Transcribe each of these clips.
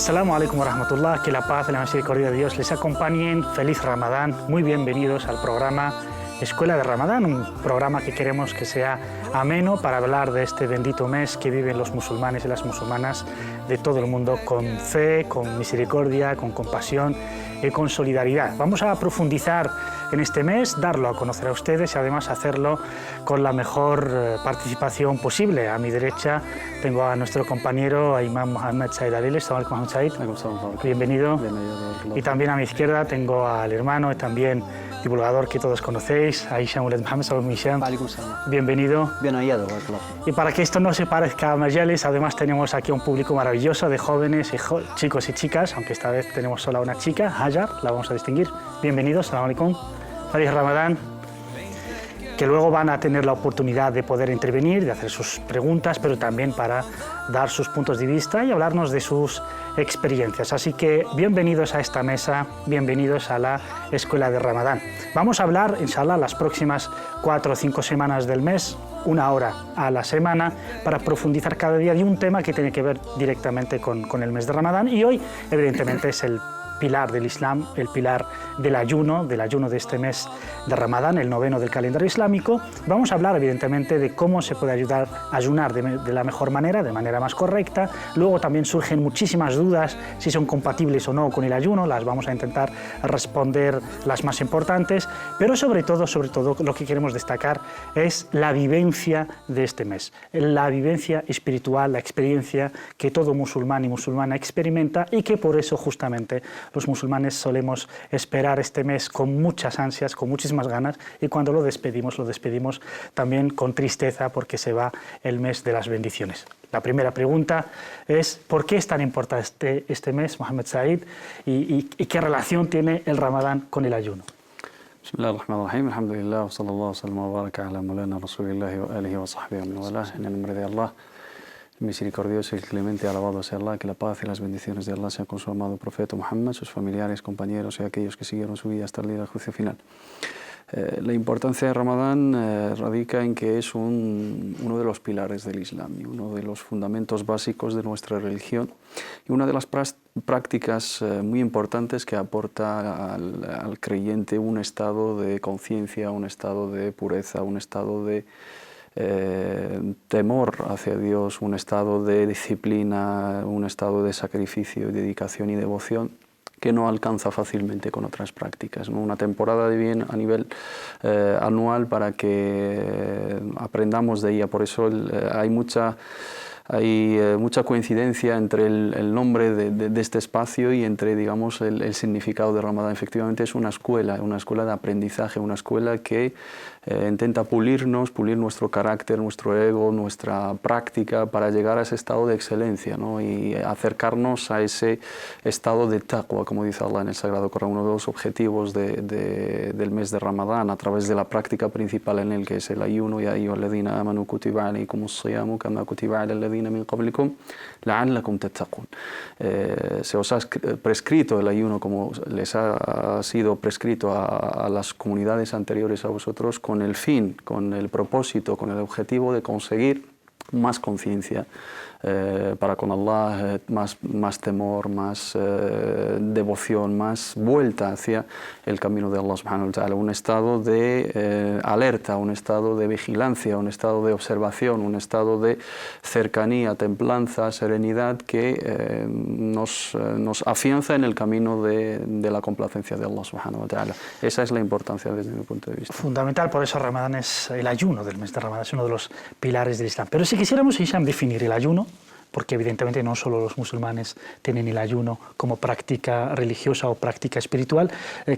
Assalamu alaikum wa rahmatullah, que la paz y la misericordia de Dios les acompañen. Feliz Ramadán, muy bienvenidos al programa Escuela de Ramadán, un programa que queremos que sea ameno para hablar de este bendito mes que viven los musulmanes y las musulmanas de todo el mundo con fe, con misericordia, con compasión y con solidaridad. Vamos a profundizar en este mes, darlo a conocer a ustedes y además hacerlo con la mejor participación posible. A mi derecha tengo a nuestro compañero, a Imam Mohammed Said Ariles. Mohammed Said. Bienvenido. Y también a mi izquierda tengo al hermano y también divulgador que todos conocéis, a Hisham Uled Mohammed. Bienvenido. Bien hallado. Y para que esto no se parezca a Majalis, además tenemos aquí un público maravilloso de jóvenes, y chicos y chicas, aunque esta vez tenemos solo a una chica, Hajar, la vamos a distinguir. Bienvenidos, Salam alaikum. Feliz Ramadán, que luego van a tener la oportunidad de poder intervenir, de hacer sus preguntas, pero también para dar sus puntos de vista y hablarnos de sus experiencias. Así que bienvenidos a esta mesa, bienvenidos a la Escuela de Ramadán. Vamos a hablar, inshallah, las próximas 4 o 5 semanas del mes, 1 hora a la semana, para profundizar cada día de un tema que tiene que ver directamente con el mes de Ramadán. Y hoy, evidentemente, es el pilar del Islam, el pilar del ayuno de este mes de Ramadán, el 9º del calendario islámico. Vamos a hablar, evidentemente, de cómo se puede ayudar a ayunar de la mejor manera, de manera más correcta. Luego también surgen muchísimas dudas si son compatibles o no con el ayuno, las vamos a intentar responder las más importantes, pero sobre todo lo que queremos destacar es la vivencia de este mes, la vivencia espiritual, la experiencia que todo musulmán y musulmana experimenta y que por eso justamente los musulmanes solemos esperar este mes con muchas ansias, con muchísimas ganas, y cuando lo despedimos también con tristeza porque se va el mes de las bendiciones. La primera pregunta es ¿por qué es tan importante este mes, Mohammed Said, y qué relación tiene el Ramadán con el ayuno? Bismillahirrahmanirrahim, alhamdulillah, wa sallallahu wa sallam wa baraka ala maulana rasulillahi wa alihi wa sahbihi wa ala, en el nombre de Allah, misericordioso y clemente, alabado sea Allah, que la paz y las bendiciones de Allah sean con su amado profeta Muhammad, sus familiares, compañeros y aquellos que siguieron su vida hasta el día del juicio final. La importancia de Ramadán radica en que es uno de los pilares del Islam y uno de los fundamentos básicos de nuestra religión y una de las prácticas muy importantes que aporta al creyente un estado de conciencia, un estado de pureza, un estado de temor hacia Dios, un estado de disciplina, un estado de sacrificio, dedicación y devoción que no alcanza fácilmente con otras prácticas, ¿no? Una temporada de bien a nivel anual para que aprendamos de ella. Por eso hay mucha coincidencia entre el nombre de este espacio y entre, digamos, el significado de Ramadán. Efectivamente es una escuela de aprendizaje, una escuela que intenta pulir nuestro carácter, nuestro ego, nuestra práctica para llegar a ese estado de excelencia, ¿no? Y acercarnos a ese estado de taqwa, como dice Allah en el Sagrado Corán. Uno de los objetivos del mes de Ramadán, a través de la práctica principal en el que es el ayuno, ya ayyuhalladhina amanu kutiba alaykumus siyamu kama kutiba ala alladhina min qablikum la'allakum tattaqun. Se os ha prescrito el ayuno como les ha sido prescrito a las comunidades anteriores a vosotros, con el fin, con el propósito, con el objetivo de conseguir más conciencia para con Allah, más temor, más devoción, más vuelta hacia el camino de Allah subhanahu wa ta'ala, un estado de alerta, un estado de vigilancia, un estado de observación, un estado de cercanía, templanza, serenidad que nos afianza en el camino de la complacencia de Allah subhanahu wa ta'ala. Esa es la importancia desde mi punto de vista. Fundamental, por eso Ramadán es el ayuno del mes de Ramadán, es uno de los pilares del Islam. Pero si quisiéramos, Hisham, definir el ayuno, porque evidentemente no solo los musulmanes tienen el ayuno como práctica religiosa o práctica espiritual,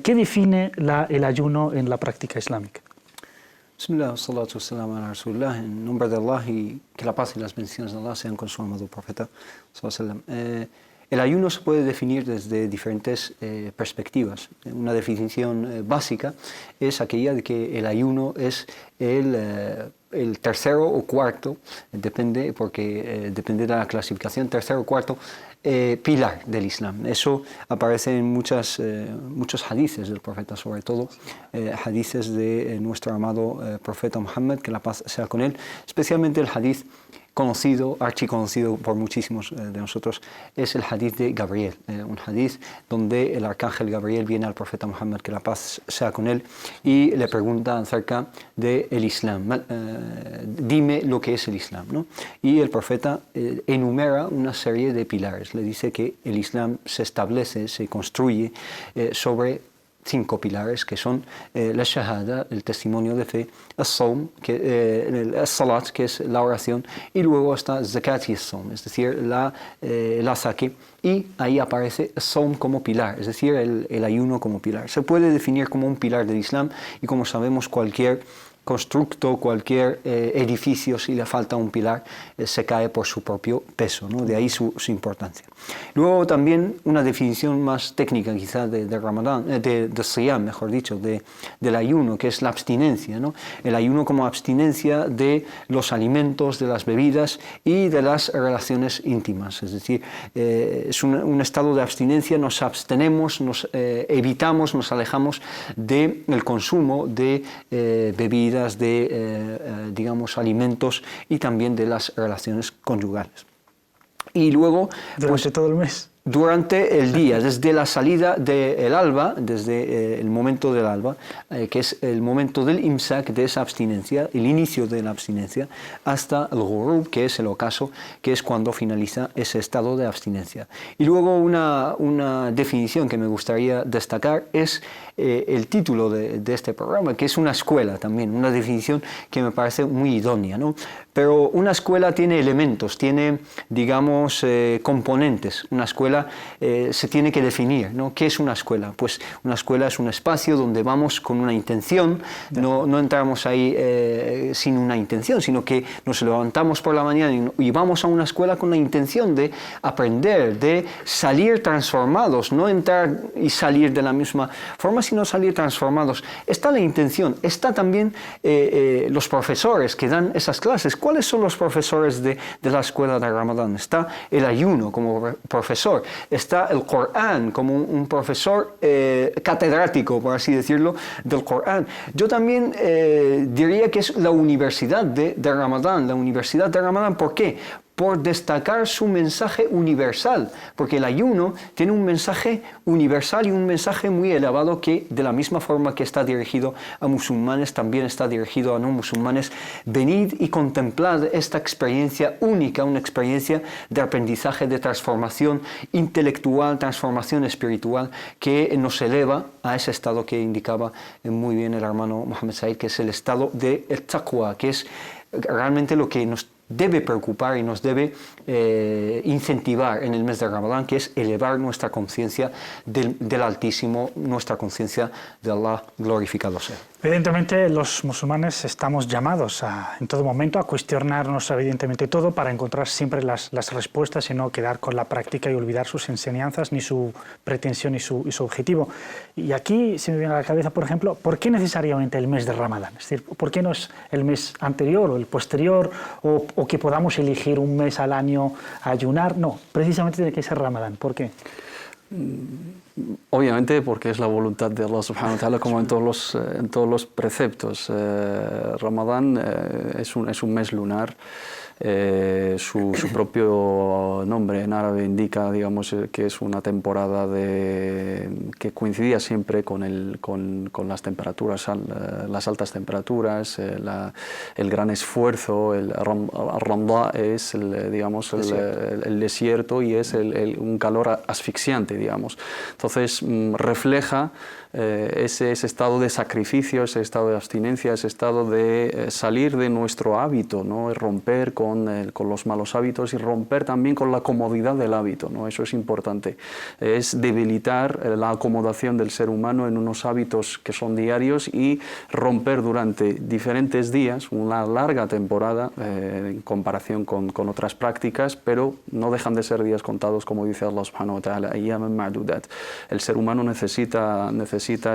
¿qué define el ayuno en la práctica islámica? Bismillah, salatu wassalam ala rasulillah, en nombre de Allah y que la paz y las bendiciones de Allah sean con su amado profeta. El ayuno se puede definir desde diferentes perspectivas. Una definición básica es aquella de que el ayuno es el tercero o cuarto, depende de la clasificación, tercero o cuarto pilar del Islam. Eso aparece en muchos hadices del profeta, sobre todo hadices de nuestro amado profeta Muhammad, que la paz sea con él, especialmente el hadith conocido, archiconocido por muchísimos de nosotros, es el hadith de Gabriel, un hadith donde el arcángel Gabriel viene al profeta Muhammad, que la paz sea con él, y le pregunta acerca del Islam. Dime lo que es el Islam, ¿no? Y el profeta enumera una serie de pilares. Le dice que el Islam se establece, se construye sobre 5 pilares, que son la shahada, el testimonio de fe, el saum, el salat, que es la oración, y luego está zakat y el saum, es decir, la saque, y ahí aparece el saum como pilar, es decir, el ayuno como pilar. Se puede definir como un pilar del Islam, y como sabemos, cualquier constructo, cualquier edificio, si le falta un pilar, se cae por su propio peso, ¿no? De ahí su importancia. Luego también una definición más técnica quizá de Ramadán, de Siyam, mejor dicho, del ayuno, que es la abstinencia, ¿no? El ayuno como abstinencia de los alimentos, de las bebidas y de las relaciones íntimas, es decir, es un estado de abstinencia, nos abstenemos, nos evitamos, nos alejamos del consumo de bebidas, digamos, alimentos y también de las relaciones conyugales. Y luego... ¿Durante todo el mes? Durante el día, desde la salida del alba, desde el momento del alba, que es el momento del imsak, de esa abstinencia, el inicio de la abstinencia, hasta el ghurub, que es el ocaso, que es cuando finaliza ese estado de abstinencia. Y luego una definición que me gustaría destacar es el título de este programa, que es una escuela también, una definición que me parece muy idónea, ¿no? Pero una escuela tiene elementos, tiene, digamos, componentes. Una escuela se tiene que definir, ¿no? ¿Qué es una escuela? Pues una escuela es un espacio donde vamos con una intención, no entramos ahí sin una intención, sino que nos levantamos por la mañana y vamos a una escuela con la intención de aprender, de salir transformados, no entrar y salir de la misma forma, sino salir transformados. Está la intención, está también los profesores que dan esas clases. ¿Cuáles son los profesores de la escuela de Ramadán? Está el ayuno como profesor, está el Corán como un profesor catedrático, por así decirlo, del Corán. Yo también diría que es la universidad de Ramadán, la universidad de Ramadán. ¿Por qué? Por destacar su mensaje universal, porque el ayuno tiene un mensaje universal y un mensaje muy elevado que, de la misma forma que está dirigido a musulmanes, también está dirigido a no musulmanes. Venid y contemplad esta experiencia única, una experiencia de aprendizaje, de transformación intelectual, transformación espiritual, que nos eleva a ese estado que indicaba muy bien el hermano Mohamed Said, que es el estado de taqwa, que es realmente lo que nos debe preocupar y nos debe incentivar en el mes de Ramadán, que es elevar nuestra conciencia del Altísimo, nuestra conciencia de Allah glorificado sea. Evidentemente los musulmanes estamos llamados en todo momento a cuestionarnos evidentemente todo para encontrar siempre las respuestas y no quedar con la práctica y olvidar sus enseñanzas, ni su pretensión y su objetivo. Y aquí se me viene a la cabeza, por ejemplo, ¿por qué necesariamente el mes de Ramadán? Es decir, ¿por qué no es el mes anterior o el posterior o que podamos elegir un mes al año a ayunar? No, precisamente tiene que ser Ramadán. ¿Por qué? Obviamente porque es la voluntad de Allah subhanahu wa ta'ala, como en todos los preceptos. Ramadán es un mes lunar. Su propio nombre en árabe indica, digamos, que es una temporada que coincidía siempre con las temperaturas, las altas temperaturas, el gran esfuerzo. El Ramdá es el desierto y es un calor asfixiante, digamos. Entonces refleja ese estado de sacrificio, ese estado de abstinencia, ese estado de salir de nuestro hábito, ¿no? Romper con los malos hábitos y romper también con la comodidad del hábito, ¿no? Eso es importante. Es debilitar la acomodación del ser humano en unos hábitos que son diarios y romper durante diferentes días, una larga temporada en comparación con otras prácticas, pero no dejan de ser días contados, como dice Allah subhanahu wa ta'ala, ayyaman ma'dudat. El ser humano necesita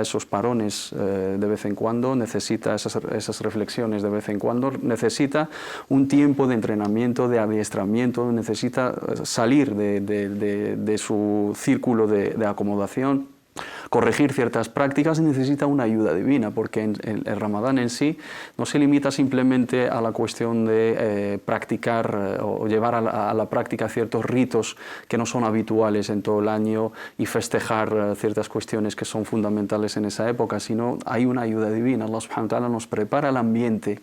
esos parones de vez en cuando, necesita esas reflexiones de vez en cuando, necesita un tiempo de entrenamiento, de adiestramiento, necesita salir de su círculo de acomodación, corregir ciertas prácticas, necesita una ayuda divina, porque el Ramadán en sí no se limita simplemente a la cuestión de practicar o llevar a la práctica ciertos ritos que no son habituales en todo el año y festejar ciertas cuestiones que son fundamentales en esa época, sino hay una ayuda divina. Allah subhanahu wa ta'ala nos prepara el ambiente,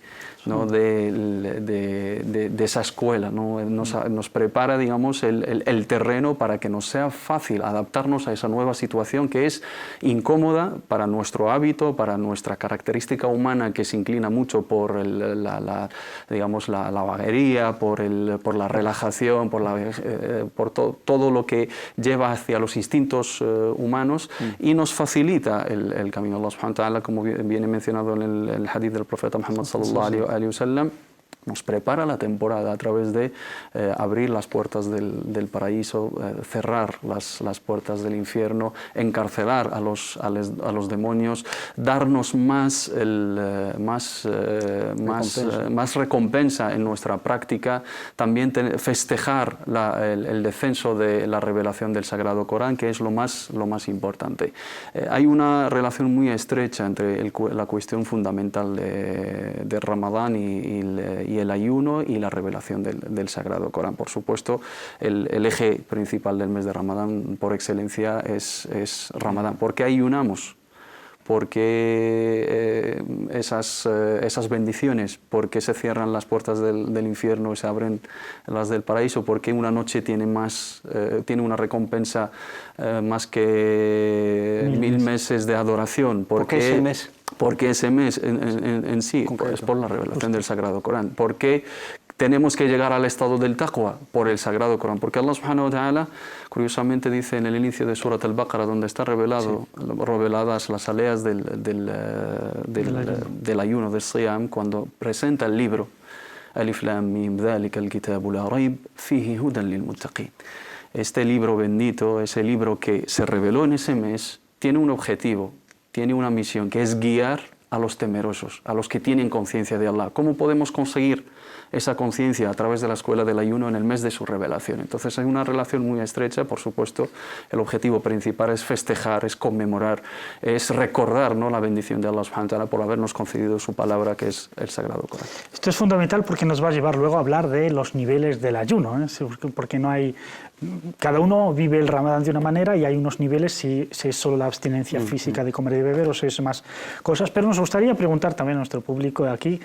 ¿no?, de esa escuela, ¿no? Nos prepara, digamos, el terreno para que nos sea fácil adaptarnos a esa nueva situación que es incómoda para nuestro hábito, para nuestra característica humana, que se inclina mucho por digamos, la vaguería, por la relajación, por todo lo que lleva hacia los instintos humanos, y nos facilita el camino. Allah subhanahu wa ta'ala, como viene mencionado en el hadith del profeta Muhammad sallallahu alaihi wasallam, nos prepara la temporada a través de abrir las puertas del paraíso, cerrar las puertas del infierno, encarcelar a los demonios, darnos más recompensa en nuestra práctica, también festejar el descenso de la revelación del Sagrado Corán, que es lo más importante. Hay una relación muy estrecha entre la cuestión fundamental de Ramadán y el ayuno y la revelación del Sagrado Corán. Por supuesto, el eje principal del mes de Ramadán por excelencia es Ramadán. ¿Por qué ayunamos? Porque esas bendiciones, porque se cierran las puertas del infierno y se abren las del paraíso, porque una noche tiene una recompensa más que 1000 meses de adoración. ¿Por qué ese mes? Porque ese mes en sí es por la revelación del Sagrado Corán. Porque tenemos que llegar al estado del taqwa por el Sagrado Corán. Porque Allah subhanahu wa ta'ala, curiosamente, dice en el inicio de Surat al-Baqarah, donde está reveladas las aleas del ayuno, del siyam, cuando presenta el libro, Alif Lam Mim, Dhalika al-Kitabu la Rayb, Fihi Hudan lil Muttaqin. Este libro bendito, ese libro que se reveló en ese mes, tiene un objetivo, tiene una misión, que es guiar a los temerosos, a los que tienen conciencia de Allah. ¿Cómo podemos conseguir esa conciencia? A través de la escuela del ayuno en el mes de su revelación. Entonces hay una relación muy estrecha. Por supuesto, el objetivo principal es festejar, es conmemorar, es recordar, ¿no?, la bendición de Allah subhanahu wa ta'ala por habernos concedido su palabra, que es el Sagrado Corán. Esto es fundamental porque nos va a llevar luego a hablar de los niveles del ayuno, ¿eh? Porque no hay... Cada uno vive el Ramadán de una manera y hay unos niveles, si es solo la abstinencia física de comer y beber o si es más cosas. Pero nos gustaría preguntar también a nuestro público de aquí,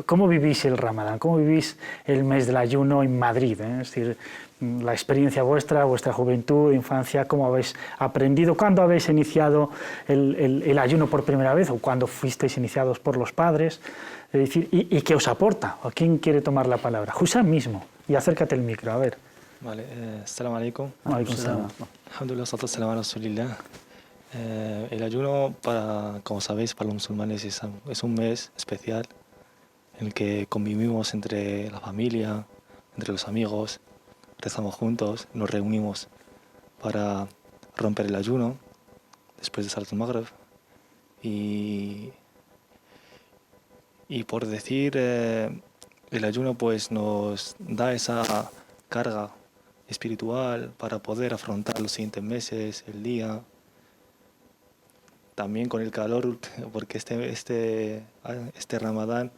¿cómo vivís el Ramadán? ¿Cómo vivís el mes del ayuno en Madrid? Es decir, la experiencia vuestra juventud, infancia, ¿cómo habéis aprendido? ¿Cuándo habéis iniciado el ayuno por primera vez o cuándo fuisteis iniciados por los padres? Es decir, ¿y qué os aporta? ¿O quién quiere tomar la palabra? Hussam mismo. Y acércate el micro, a ver. Vale, assalamu alaikum. Alaikum. Alhamdulillah, salatu salam ala rasulillah. El ayuno, como sabéis, para los musulmanes es un mes especial en el que convivimos entre la familia, entre los amigos, rezamos juntos, nos reunimos para romper el ayuno después de Salat al-Maghrib. Y por decir, el ayuno pues nos da esa carga espiritual para poder afrontar los siguientes meses, el día. También con el calor, porque este Ramadán,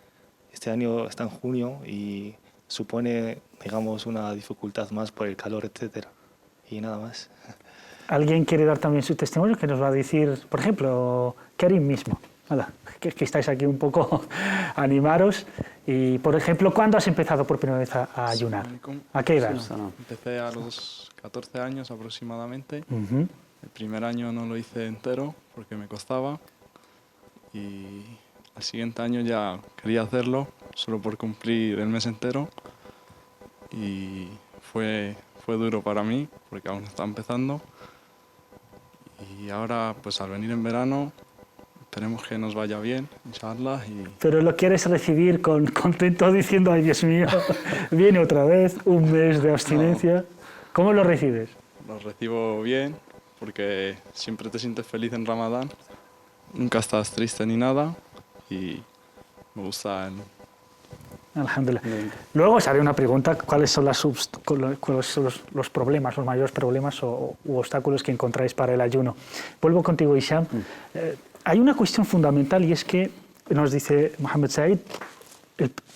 este año está en junio y supone, digamos, una dificultad más por el calor, etc. Y nada más. ¿Alguien quiere dar también su testimonio que nos va a decir, por ejemplo, Karim mismo? Hola, que estáis aquí un poco animaros. Y, por ejemplo, ¿cuándo has empezado por primera vez a ayunar? ¿A qué edad? Empecé a los 14 años aproximadamente. El primer año no lo hice entero porque me costaba. Y al siguiente año ya quería hacerlo, solo por cumplir el mes entero. Y fue duro para mí porque aún está empezando. Y ahora, pues al venir en verano, esperemos que nos vaya bien, inshallah. Pero lo quieres recibir contento diciendo, ay Dios mío, viene otra vez un mes de abstinencia. No. ¿Cómo lo recibes? Lo recibo bien, porque siempre te sientes feliz en Ramadán, nunca estás triste ni nada, y me gusta Alhamdulillah. Luego os haré una pregunta, ¿cuáles son los problemas, los mayores problemas u obstáculos que encontráis para el ayuno? Vuelvo contigo, Hisham. Hay una cuestión fundamental y es que nos dice Mohammed Said,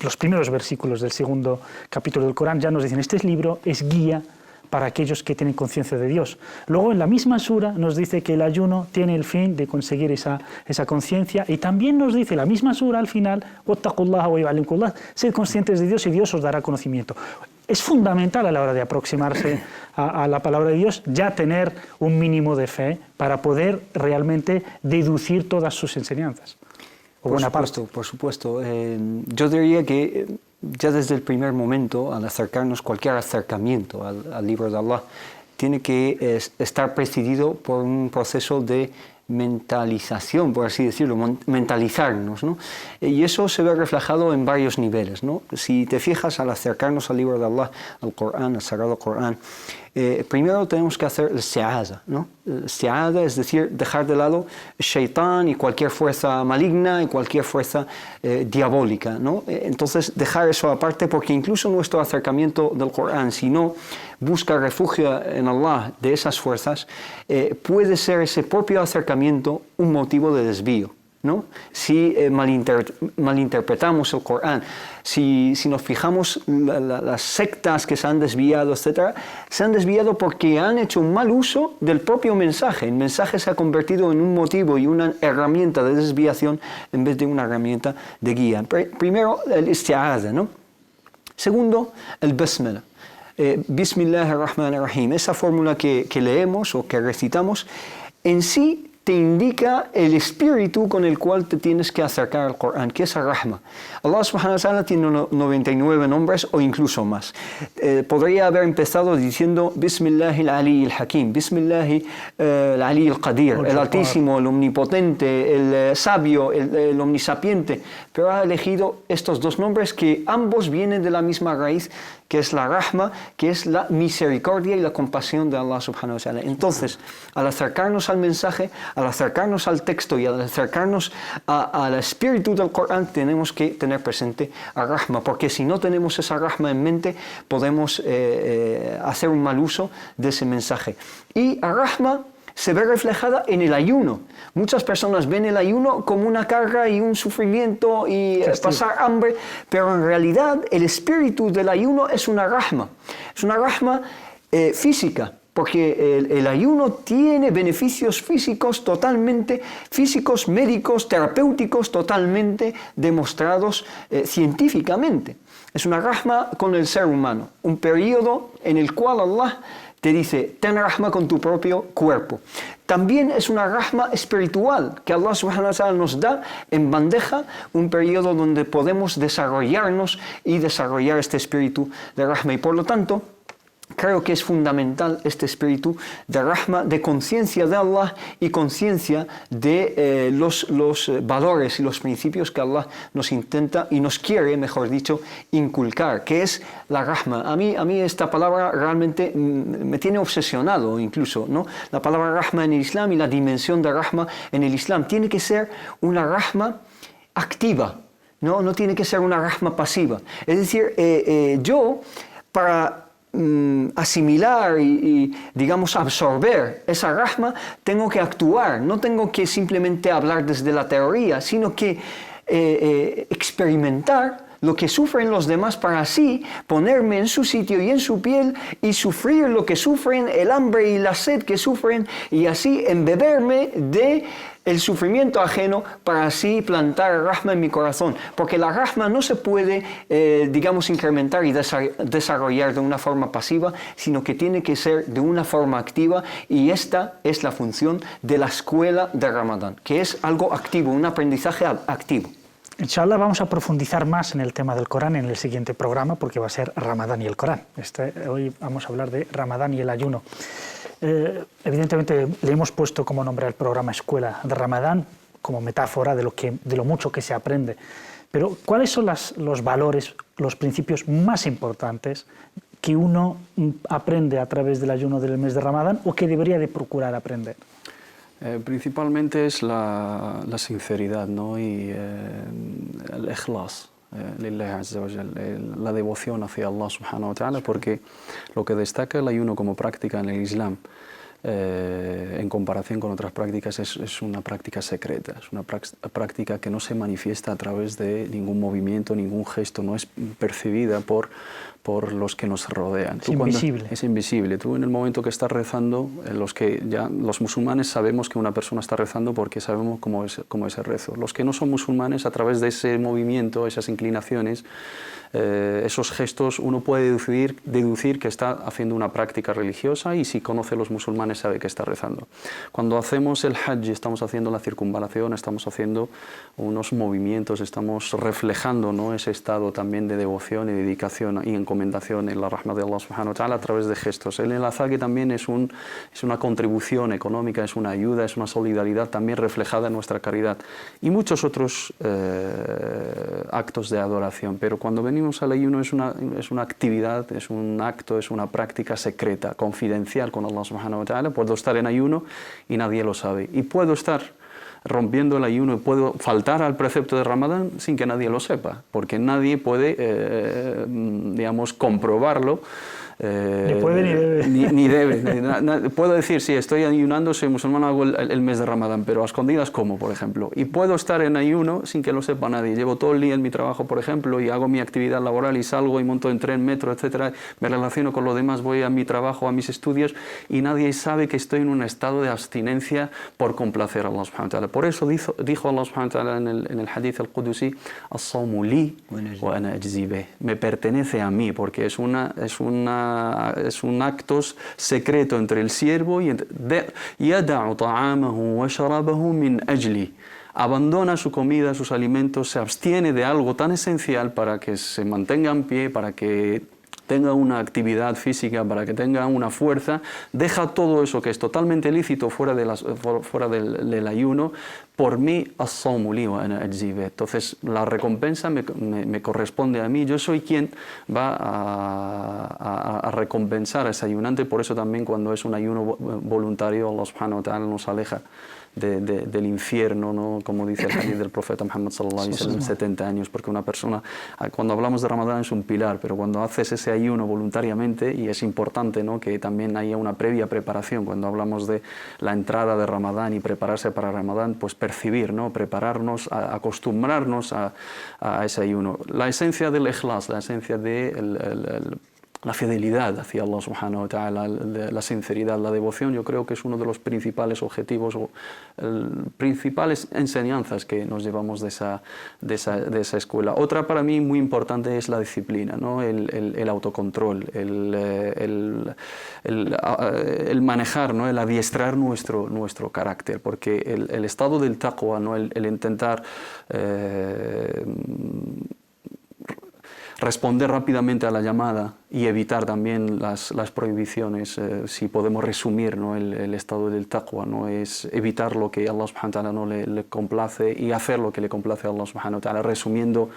los primeros versículos del segundo capítulo del Corán ya nos dicen, este libro es guía para aquellos que tienen conciencia de Dios. Luego en la misma sura nos dice que el ayuno tiene el fin de conseguir esa conciencia y también nos dice la misma sura al final, wattaqullaha wa yu'allimkumullah, sed conscientes de Dios y Dios os dará conocimiento. Es fundamental a la hora de aproximarse a la palabra de Dios ya tener un mínimo de fe para poder realmente deducir todas sus enseñanzas. Por supuesto. Yo diría que ya desde el primer momento, al acercarnos, cualquier acercamiento al libro de Allah, tiene que estar presidido por un proceso de mentalización, por así decirlo, mentalizarnos, ¿no? Y eso se ve reflejado en varios niveles, ¿no? Si te fijas, al acercarnos al libro de Allah, al Corán, al Sagrado Corán, primero tenemos que hacer el isti'aza, ¿no? El isti'aza, es decir, dejar de lado el shaitán y cualquier fuerza maligna y cualquier fuerza diabólica, ¿no? Entonces, dejar eso aparte, porque incluso nuestro acercamiento del Corán, si no busca refugio en Allah de esas fuerzas, puede ser ese propio acercamiento un motivo de desvío, ¿no? Si malinterpretamos el Corán, si nos fijamos las sectas que se han desviado, etc., se han desviado porque han hecho un mal uso del propio mensaje. El mensaje se ha convertido en un motivo y una herramienta de desviación en vez de una herramienta de guía. Primero, el isti'aza, ¿no? Segundo, el basmala. Bismillahirrahmanirrahim. Esa fórmula que leemos o que recitamos en sí te indica el espíritu con el cual te tienes que acercar al Corán, que es Ar-Rahma. Allah subhanahu wa ta'ala tiene 99 nombres o incluso más. Podría haber empezado diciendo Bismillahil Ali al-Hakim, Bismillahil Ali al-Qadir, el Altísimo, el Omnipotente, el Sabio, el Omnisapiente, pero ha elegido estos dos nombres que ambos vienen de la misma raíz, que es la Rahma, que es la misericordia y la compasión de Allah subhanahu wa ta'ala. Entonces, al acercarnos al mensaje, al acercarnos al texto y al acercarnos al espíritu del Corán, tenemos que tener presente a Rahma, porque si no tenemos esa Rahma en mente, podemos hacer un mal uso de ese mensaje. Y a Rahma se ve reflejada en el ayuno. Muchas personas ven el ayuno como una carga y un sufrimiento y pasar hambre, pero en realidad el espíritu del ayuno es una rahma. Es una rahma física, porque el ayuno tiene beneficios físicos totalmente, físicos, médicos, terapéuticos totalmente demostrados científicamente. Es una rahma con el ser humano, un periodo en el cual Allah te dice, ten rahma con tu propio cuerpo. También es una rahma espiritual que Allah subhanahu wa ta'ala nos da en bandeja, un periodo donde podemos desarrollarnos y desarrollar este espíritu de rahma. Y por lo tanto, creo que es fundamental este espíritu de rahma, de conciencia de Allah y conciencia de los valores y los principios que Allah nos intenta y nos quiere, mejor dicho, inculcar, que es la rahma. A mí esta palabra realmente me tiene obsesionado incluso, ¿no? La palabra rahma en el Islam y la dimensión de rahma en el Islam tiene que ser una rahma activa, no tiene que ser una rahma pasiva. Es decir, yo para asimilar y digamos absorber esa rahma, tengo que actuar, no tengo que simplemente hablar desde la teoría, sino que experimentar lo que sufren los demás para así ponerme en su sitio y en su piel y sufrir lo que sufren, el hambre y la sed que sufren y así embeberme de el sufrimiento ajeno para así plantar rahma en mi corazón, porque la rahma no se puede, digamos, incrementar y desarrollar de una forma pasiva, sino que tiene que ser de una forma activa y esta es la función de la escuela de Ramadán, que es algo activo, un aprendizaje activo. Inshallah vamos a profundizar más en el tema del Corán en el siguiente programa porque va a ser Ramadán y el Corán. Hoy vamos a hablar de Ramadán y el ayuno. Evidentemente le hemos puesto como nombre al programa Escuela de Ramadán como metáfora de lo mucho que se aprende. Pero ¿cuáles son los valores, los principios más importantes que uno aprende a través del ayuno del mes de Ramadán o que debería de procurar aprender? Principalmente es la sinceridad, ¿no? Y el ikhlas, lillah azza wa jal, la devoción hacia Allah subhanahu wa ta'ala, porque lo que destaca el ayuno como práctica en el Islam, en comparación con otras prácticas, es una práctica secreta, es una práctica que no se manifiesta a través de ningún movimiento, ningún gesto, no es percibida por los que nos rodean. Es invisible. Es invisible. Tú en el momento que estás rezando, los musulmanes sabemos que una persona está rezando porque sabemos cómo es el rezo. Los que no son musulmanes, a través de ese movimiento, esas inclinaciones, esos gestos, uno puede deducir que está haciendo una práctica religiosa, y si conoce a los musulmanes sabe que está rezando. Cuando hacemos el hajj, estamos haciendo la circunvalación, estamos haciendo unos movimientos, estamos reflejando, ¿no?, ese estado también de devoción y dedicación y encomendación en la rahma de Allah subhanahu wa ta'ala a través de gestos. El enlazaje también es una contribución económica, es una ayuda, es una solidaridad también reflejada en nuestra caridad y muchos otros actos de adoración. Pero cuando venimos al ayuno es una actividad, es un acto, es una práctica secreta, confidencial con Allah subhanahu wa ta'ala. Puedo estar en ayuno y nadie lo sabe, y puedo estar rompiendo el ayuno y puedo faltar al precepto de Ramadán sin que nadie lo sepa, porque nadie puede, digamos, comprobarlo. Ni puede ni debe. Ni debe. Puedo decir, sí, estoy ayunando, soy musulmán, hago el mes de Ramadán, pero a escondidas, ¿cómo, por ejemplo? Y puedo estar en ayuno sin que lo sepa nadie. Llevo todo el día en mi trabajo, por ejemplo, y hago mi actividad laboral y salgo y monto en tren, metro, etcétera, me relaciono con los demás, voy a mi trabajo, a mis estudios, y nadie sabe que estoy en un estado de abstinencia por complacer a Allah subhanahu wa ta'ala. Por eso dijo Allah subhanahu wa ta'ala en el hadith al-Qudusi, as-sawmu li wa ana ajzi bih. Me pertenece a mí, porque es un acto secreto entre el siervo y yada'u ta'amahu wa sharabahu min ajli. Abandona su comida, sus alimentos, se abstiene de algo tan esencial para que se mantenga en pie, para que tenga una actividad física, para que tenga una fuerza, deja todo eso que es totalmente lícito fuera del ayuno, por mí, as-sawmu li wa ana ajzi bih. Entonces la recompensa me corresponde a mí, yo soy quien va a recompensar a ese ayunante. Por eso también cuando es un ayuno voluntario, Allah subhanahu wa ta'ala nos aleja del infierno, ¿no?, como dice el hadith del profeta Muhammad sallallahu alaihi wasallam, 70 años, porque una persona, cuando hablamos de Ramadán es un pilar, pero cuando haces ese ayuno voluntariamente, y es importante, ¿no?, que también haya una previa preparación, cuando hablamos de la entrada de Ramadán y prepararse para Ramadán, pues percibir, ¿no?, prepararnos, acostumbrarnos a ese ayuno. La esencia del ikhlas, la esencia de la fidelidad hacia Allah subhanahu wa ta'ala, la sinceridad, la devoción, yo creo que es uno de los principales objetivos o principales enseñanzas que nos llevamos de esa escuela. Otra para mí muy importante es la disciplina, ¿no?, el autocontrol, el manejar, ¿no?, el adiestrar nuestro carácter, porque el estado del taqwa, ¿no?, el intentar responder rápidamente a la llamada y evitar también las prohibiciones. Si podemos resumir, ¿no?, el estado del taqwa, ¿no?, es evitar lo que Allah subhanahu wa ta'ala no le complace y hacer lo que le complace a Allah subhanahu wa ta'ala. Resumiendo,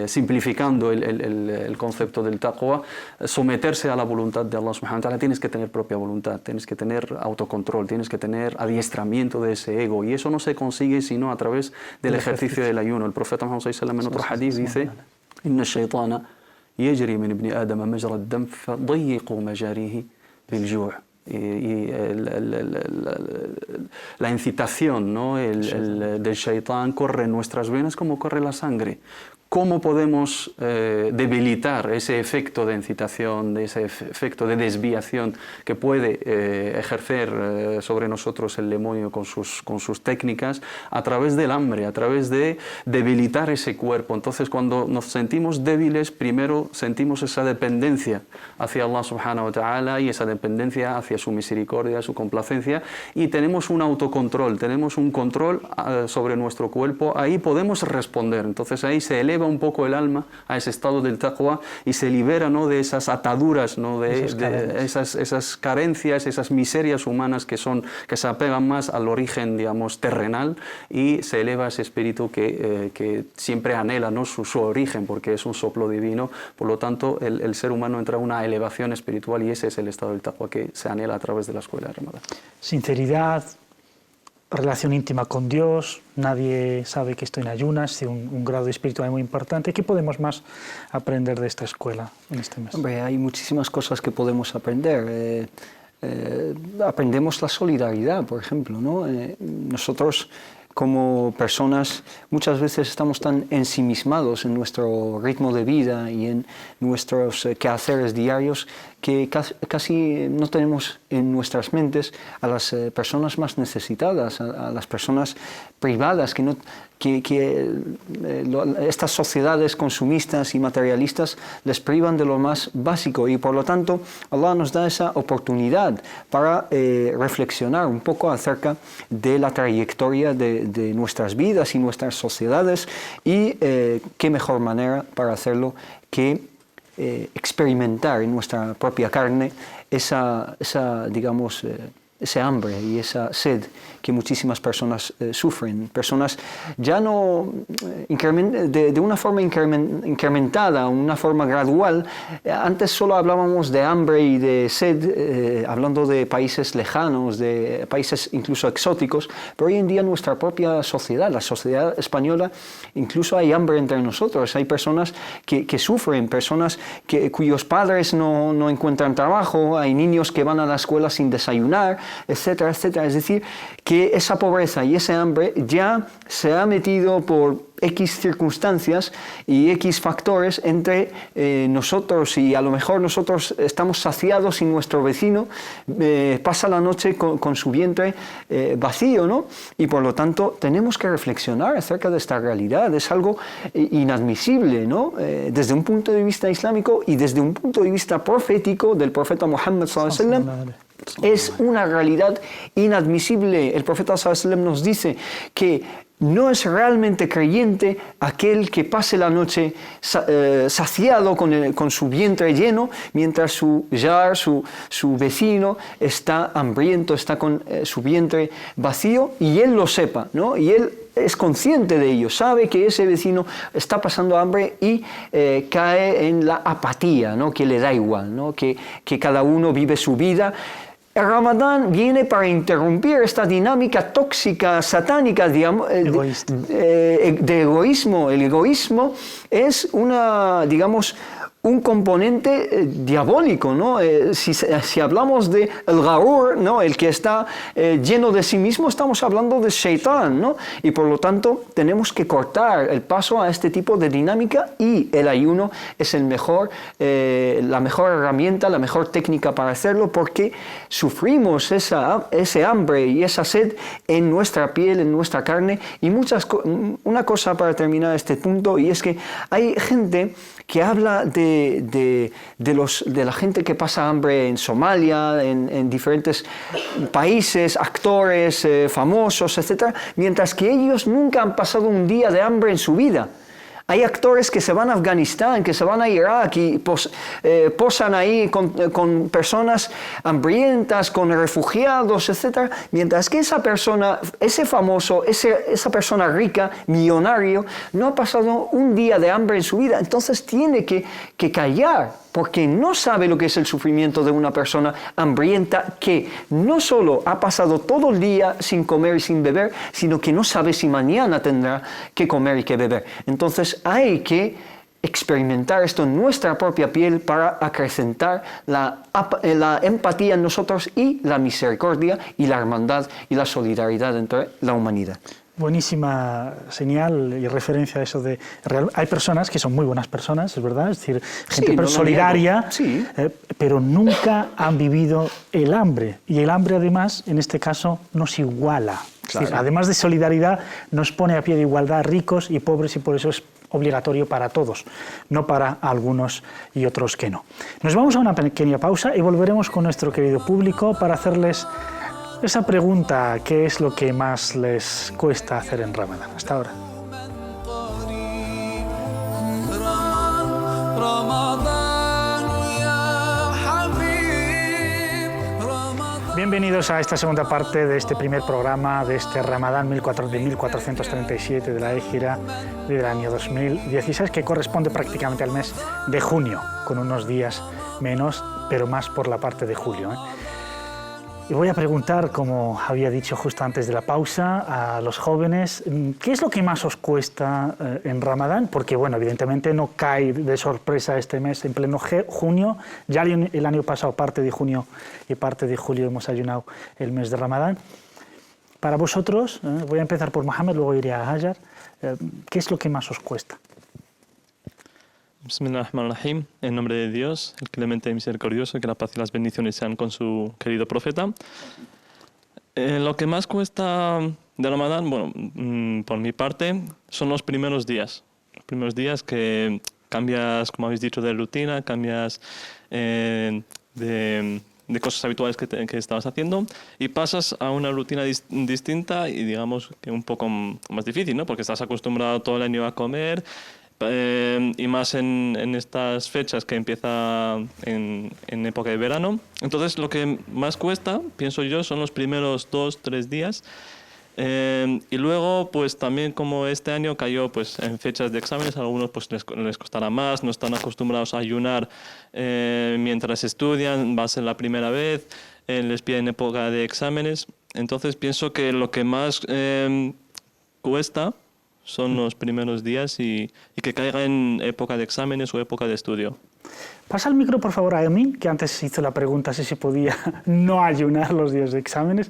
simplificando el concepto del taqwa, someterse a la voluntad de Allah subhanahu wa ta'ala. Tienes que tener propia voluntad, tienes que tener autocontrol, tienes que tener adiestramiento de ese ego, y eso no se consigue sino a través del ejercicio del ayuno. El profeta Muhammad sallallahu alaihi wasallam en otro hadith dice: Inna shaytana yajri min ibni Adama majra ad-dam fadayyiqu majarihi bil-ju'. Y la incitación, ¿no?, del shaitán corre en nuestras venas como corre la sangre. ¿Cómo podemos debilitar ese efecto de incitación, ese efecto de desviación que puede ejercer sobre nosotros el demonio con sus técnicas? A través del hambre, a través de debilitar ese cuerpo. Entonces, cuando nos sentimos débiles, primero sentimos esa dependencia hacia Allah subhanahu wa ta'ala y esa dependencia hacia su misericordia, su complacencia, y tenemos un autocontrol, tenemos un control sobre nuestro cuerpo. Ahí podemos responder. Entonces ahí se eleva un poco el alma a ese estado del taqwa y se libera, ¿no?, de esas ataduras, ¿no?, de esas carencias, esas miserias humanas que se apegan más al origen, digamos, terrenal, y se eleva ese espíritu que siempre anhela, ¿no?, su origen, porque es un soplo divino. Por lo tanto, el ser humano entra a una elevación espiritual, y ese es el estado del taqwa que se anhela a través de la escuela de Ramadán. Sinceridad, relación íntima con Dios, nadie sabe que estoy en ayunas, tiene un grado espiritual muy importante. ¿Qué podemos más aprender de esta escuela en este mes? Hombre, hay muchísimas cosas que podemos aprender. Aprendemos la solidaridad, por ejemplo, ¿no? Nosotros como personas muchas veces estamos tan ensimismados en nuestro ritmo de vida y en nuestros quehaceres diarios que casi no tenemos en nuestras mentes a las personas más necesitadas, a las personas privadas, estas sociedades consumistas y materialistas les privan de lo más básico, y por lo tanto Allah nos da esa oportunidad para reflexionar un poco acerca de la trayectoria de nuestras vidas y nuestras sociedades, y qué mejor manera para hacerlo que experimentar en nuestra propia carne ese hambre y esa sed que muchísimas personas sufren. Personas ya no de una forma incrementada, una forma gradual. Antes solo hablábamos de hambre y de sed, hablando de países lejanos, de países incluso exóticos, pero hoy en día nuestra propia sociedad, la sociedad española, incluso hay hambre entre nosotros. Hay personas que sufren, personas cuyos padres no encuentran trabajo, hay niños que van a la escuela sin desayunar, etcétera, etcétera. Es decir, que esa pobreza y ese hambre ya se ha metido por X circunstancias y X factores entre nosotros, y a lo mejor nosotros estamos saciados y nuestro vecino pasa la noche con su vientre vacío, ¿no? Y por lo tanto tenemos que reflexionar acerca de esta realidad. Es algo inadmisible, ¿no? Desde un punto de vista islámico y desde un punto de vista profético del profeta Muhammad sallallahu alaihi wasallam. Es una realidad inadmisible. El profeta sallallahu alaihi wasallam nos dice que no es realmente creyente aquel que pase la noche saciado con su vientre lleno, mientras su jar, su vecino, está hambriento, está con su vientre vacío, y él lo sepa, ¿no? Y él es consciente de ello, sabe que ese vecino está pasando hambre y cae en la apatía, ¿no? Que le da igual, ¿no? Que cada uno vive su vida. El Ramadán viene para interrumpir esta dinámica tóxica, satánica, de egoísmo. El egoísmo es un componente diabólico, ¿no? Si hablamos de el Gharur, ¿no? El que está lleno de sí mismo, estamos hablando de Shaitán, ¿no? Y por lo tanto tenemos que cortar el paso a este tipo de dinámica, y el ayuno es la mejor herramienta, la mejor técnica para hacerlo, porque sufrimos ese hambre y esa sed en nuestra piel, en nuestra carne. Y una cosa para terminar este punto, y es que hay gente que habla de la gente que pasa hambre en Somalia, en diferentes países, actores famosos, etc., mientras que ellos nunca han pasado un día de hambre en su vida. Hay actores que se van a Afganistán, que se van a Irak y posan ahí con personas hambrientas, con refugiados, etc. Mientras que esa persona, ese famoso, esa persona rica, millonario, no ha pasado un día de hambre en su vida. Entonces tiene que callar, porque no sabe lo que es el sufrimiento de una persona hambrienta que no solo ha pasado todo el día sin comer y sin beber, sino que no sabe si mañana tendrá que comer y que beber. Entonces hay que experimentar esto en nuestra propia piel para acrecentar la empatía en nosotros y la misericordia y la hermandad y la solidaridad entre la humanidad. Buenísima señal y referencia a eso de hay personas que son muy buenas personas, es verdad, es decir, gente solidaria, sí, pero nunca han vivido el hambre, y el hambre además en este caso nos iguala. Claro. Es decir, además de solidaridad nos pone a pie de igualdad ricos y pobres, y por eso es obligatorio para todos, no para algunos y otros que no. Nos vamos a una pequeña pausa y volveremos con nuestro querido público para hacerles esa pregunta: ¿qué es lo que más les cuesta hacer en Ramadán? Hasta ahora. Bienvenidos a esta segunda parte de este primer programa de este Ramadán de 1437 de la Égira del año 2016, que corresponde prácticamente al mes de junio, con unos días menos, pero más por la parte de julio, Y voy a preguntar, como había dicho justo antes de la pausa, a los jóvenes, ¿qué es lo que más os cuesta en Ramadán? Porque, bueno, evidentemente no cae de sorpresa este mes en pleno junio. Ya el año pasado, parte de junio y parte de julio, hemos ayunado el mes de Ramadán. Para vosotros, voy a empezar por Mohamed, luego iré a Hajar, ¿qué es lo que más os cuesta? Bismillahirrahmanirrahim, en nombre de Dios, el clemente y misericordioso, que la paz y las bendiciones sean con su querido profeta. Lo que más cuesta de Ramadán, bueno, por mi parte, son los primeros días. Los primeros días que cambias, como habéis dicho, de rutina, cambias de cosas habituales que estabas haciendo y pasas a una rutina distinta y digamos que un poco más difícil, ¿no? Porque estás acostumbrado todo el año a comer, y más en estas fechas que empieza en época de verano. Entonces lo que más cuesta, pienso yo, son los primeros 2-3 días. Y luego, pues también como este año cayó pues, en fechas de exámenes, a algunos pues, les costará más, no están acostumbrados a ayunar mientras estudian, va a ser la primera vez, les piden época de exámenes. Entonces pienso que lo que más cuesta son los primeros días y que caiga en época de exámenes o época de estudio. Pasa el micro, por favor, a Emin, que antes hizo la pregunta si se podía no ayunar los días de exámenes.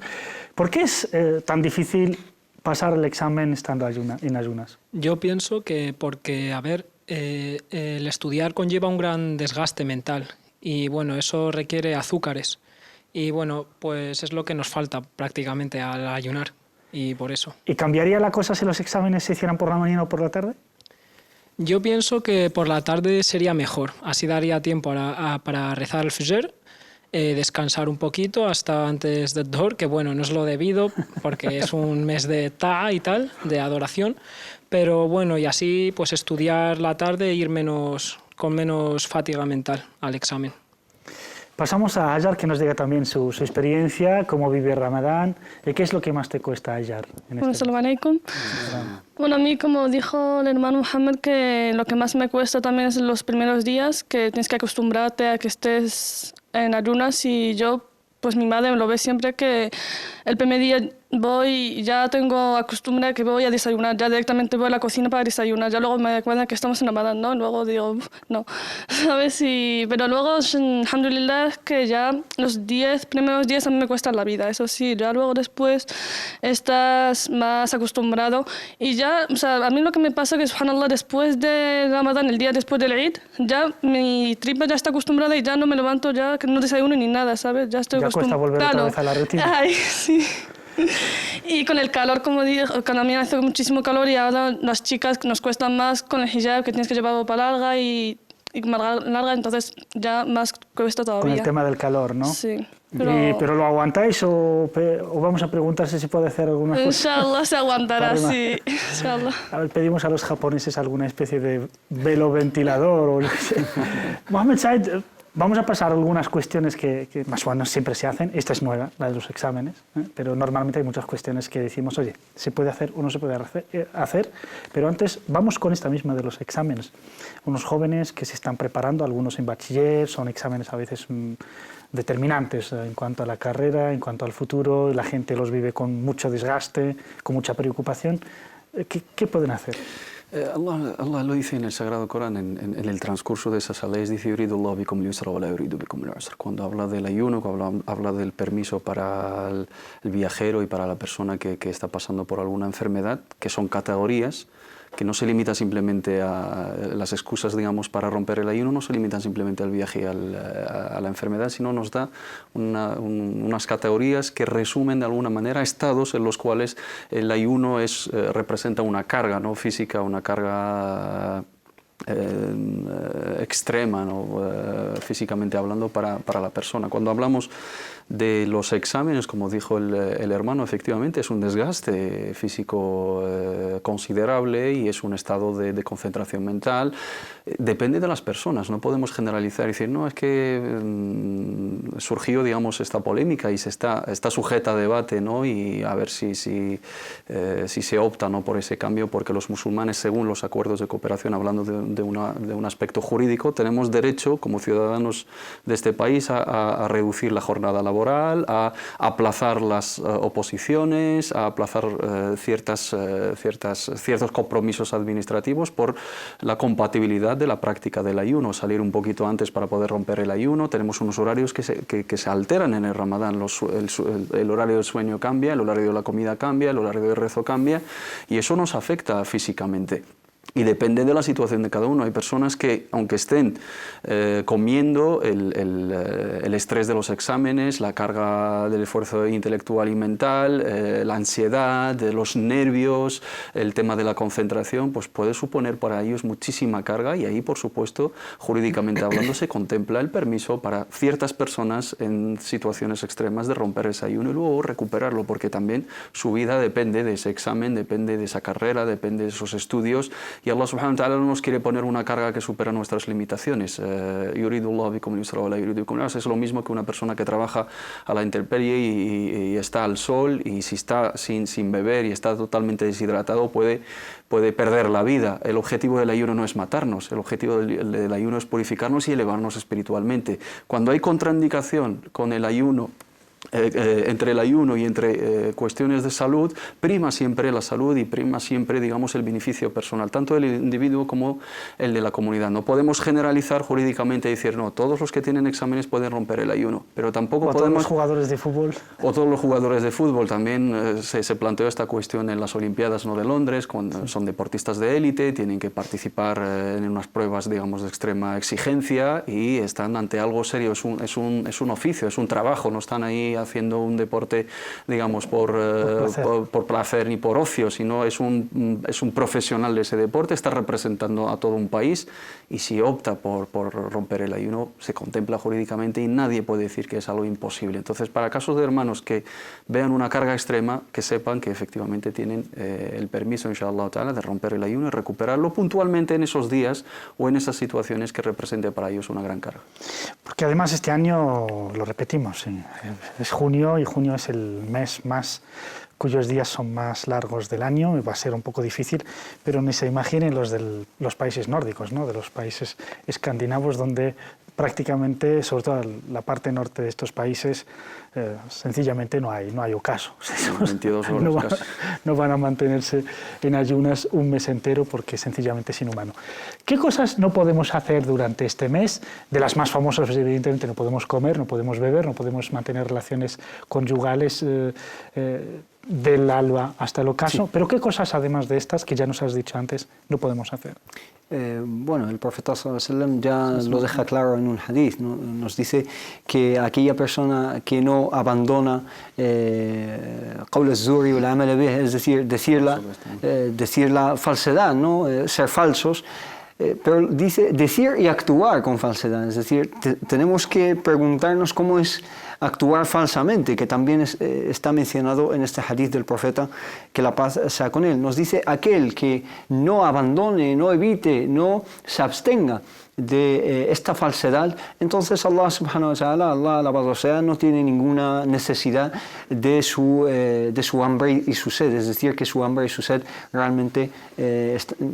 ¿Por qué es tan difícil pasar el examen estando en ayunas? Yo pienso que porque, a ver, el estudiar conlleva un gran desgaste mental y, bueno, eso requiere azúcares. Y, bueno, pues es lo que nos falta prácticamente al ayunar. Y por eso. ¿Y cambiaría la cosa si los exámenes se hicieran por la mañana o por la tarde? Yo pienso que por la tarde sería mejor. Así daría tiempo para rezar el Fajr, descansar un poquito hasta antes del Dhuhr, que bueno, no es lo debido porque es un mes de ta'a y tal, de adoración. Pero bueno, y así pues estudiar la tarde e ir con menos fatiga mental al examen. Pasamos a Hajar, que nos diga también su experiencia, cómo vive Ramadán, y qué es lo que más te cuesta, Hajar. Assalamu alaikum. Bueno, a mí, como dijo el hermano Mohamed, que lo que más me cuesta también es los primeros días, que tienes que acostumbrarte a que estés en ayunas, y yo, pues mi madre me lo ve siempre, que el primer día voy, ya tengo costumbre que voy a desayunar, ya directamente voy a la cocina para desayunar, ya luego me acuerdo que estamos en Ramadán, ¿no? Luego digo, no, ¿sabes? Pero luego, alhamdulillah, es que ya los 10 primeros días a mí me cuesta la vida, eso sí, ya luego después estás más acostumbrado y ya, o sea, a mí lo que me pasa es que, subhanallah, después de Ramadán, el día después del Eid, ya mi tripa ya está acostumbrada y ya no me levanto, ya que no desayuno ni nada, ¿sabes? Ya estoy acostumbrada. Ya cuesta volver otra vez a la rutina. Ay, sí. Y con el calor, como digo, cuando a mí hace muchísimo calor y ahora las chicas nos cuestan más con el hijab, que tienes que llevar ropa larga y más larga, entonces ya más cuesta todavía. Con el tema del calor, ¿no? Sí. ¿Pero lo aguantáis o vamos a preguntar si se puede hacer alguna cosa? Inshallah se aguantará, sí. Inshallah. A ver, pedimos a los japoneses alguna especie de velo ventilador o... Mohamed Said, vamos a pasar algunas cuestiones que más o menos siempre se hacen. Esta es nueva, la de los exámenes, pero normalmente hay muchas cuestiones que decimos, oye, se puede hacer o no se puede hacer, pero antes vamos con esta misma de los exámenes. Unos jóvenes que se están preparando, algunos en bachiller, son exámenes a veces determinantes en cuanto a la carrera, en cuanto al futuro, la gente los vive con mucho desgaste, con mucha preocupación. ¿Qué pueden hacer? Allah lo dice en el Sagrado Corán, en el transcurso de esas leyes, dice yuridullahu bikum al-yusra wa la yuridu bikum al-usra. Cuando habla del ayuno, cuando habla del permiso para el viajero y para la persona que está pasando por alguna enfermedad, que son categorías, que no se limita simplemente a las excusas, digamos, para romper el ayuno, no se limitan simplemente al viaje y a la enfermedad, sino nos da unas categorías que resumen de alguna manera estados en los cuales el ayuno representa una carga, ¿no?, física, una carga extrema, ¿no?, físicamente hablando para la persona. Cuando hablamos de los exámenes, como dijo el hermano, efectivamente es un desgaste físico considerable y es un estado de concentración mental. Depende de las personas, no podemos generalizar y decir, no, es que surgió, digamos, esta polémica y está sujeta a debate, ¿no?, y a ver si se opta, ¿no?, por ese cambio, porque los musulmanes, según los acuerdos de cooperación, hablando de un aspecto jurídico, tenemos derecho, como ciudadanos de este país, a reducir la jornada laboral laboral, a aplazar las oposiciones, a aplazar ciertos compromisos administrativos por la compatibilidad de la práctica del ayuno, salir un poquito antes para poder romper el ayuno. Tenemos unos horarios que se alteran en el Ramadán, el horario del sueño cambia, el horario de la comida cambia, el horario del rezo cambia, y eso nos afecta físicamente. Y depende de la situación de cada uno. Hay personas que, aunque estén comiendo, el estrés de los exámenes, la carga del esfuerzo intelectual y mental, la ansiedad, los nervios, el tema de la concentración, pues puede suponer para ellos muchísima carga, y ahí, por supuesto, jurídicamente hablando, se contempla el permiso para ciertas personas en situaciones extremas de romper ese ayuno y luego recuperarlo, porque también su vida depende de ese examen, depende de esa carrera, depende de esos estudios. Y Allah subhanahu wa ta'ala no nos quiere poner una carga que supera nuestras limitaciones. Yuridullahu bikum al-yusra wa la yuridu bikum al-usra. Es lo mismo que una persona que trabaja a la intemperie y está al sol, y si está sin beber y está totalmente deshidratado puede perder la vida. El objetivo del ayuno no es matarnos, el objetivo del ayuno es purificarnos y elevarnos espiritualmente. Cuando hay contraindicación con el ayuno, entre el ayuno y entre cuestiones de salud, prima siempre la salud y prima siempre, digamos, el beneficio personal, tanto del individuo como el de la comunidad. No podemos generalizar jurídicamente y decir, no, todos los que tienen exámenes pueden romper el ayuno, pero tampoco podemos... todos los jugadores de fútbol. O todos los jugadores de fútbol. También se planteó esta cuestión en las Olimpiadas, ¿no?, de Londres, cuando son deportistas de élite, tienen que participar en unas pruebas, digamos, de extrema exigencia y están ante algo serio. Es un oficio, es un trabajo, no están ahí haciendo un deporte, digamos, por placer ni por ocio, sino es un profesional de ese deporte, está representando a todo un país, y si opta por romper el ayuno, se contempla jurídicamente y nadie puede decir que es algo imposible. Entonces, para casos de hermanos que vean una carga extrema, que sepan que efectivamente tienen el permiso, inshallah ta'ala, de romper el ayuno y recuperarlo puntualmente en esos días o en esas situaciones que represente para ellos una gran carga. Porque además este año, lo repetimos, es junio, y junio es el mes cuyos días son más largos del año, y va a ser un poco difícil, pero ni se imaginen los países nórdicos, ¿no?, de los países escandinavos, donde prácticamente, sobre todo la parte norte de estos países, sencillamente no hay ocaso. 22 horas no van a mantenerse en ayunas un mes entero porque sencillamente es inhumano. ¿Qué cosas no podemos hacer durante este mes? De las más famosas, pues, evidentemente no podemos comer, no podemos beber, no podemos mantener relaciones conyugales del alba hasta el ocaso. Sí. Pero ¿qué cosas, además de estas, que ya nos has dicho antes, no podemos hacer? Bueno, el profeta sallallahu alaihi wasallam ya lo deja claro en un hadith, ¿no? Nos dice que aquella persona que no abandona qawl az-zuri wal amal bih, es decir, decir la falsedad, ¿no? Ser falsos, pero dice decir y actuar con falsedad, es decir, tenemos que preguntarnos cómo es actuar falsamente, que también está mencionado en este hadith del profeta, que la paz sea con él. Nos dice aquel que no abandone, no evite, no se abstenga de esta falsedad, entonces Allah subhanahu wa ta'ala, Allah alabado sea, no tiene ninguna necesidad de su hambre y su sed, es decir, que su hambre y su sed realmente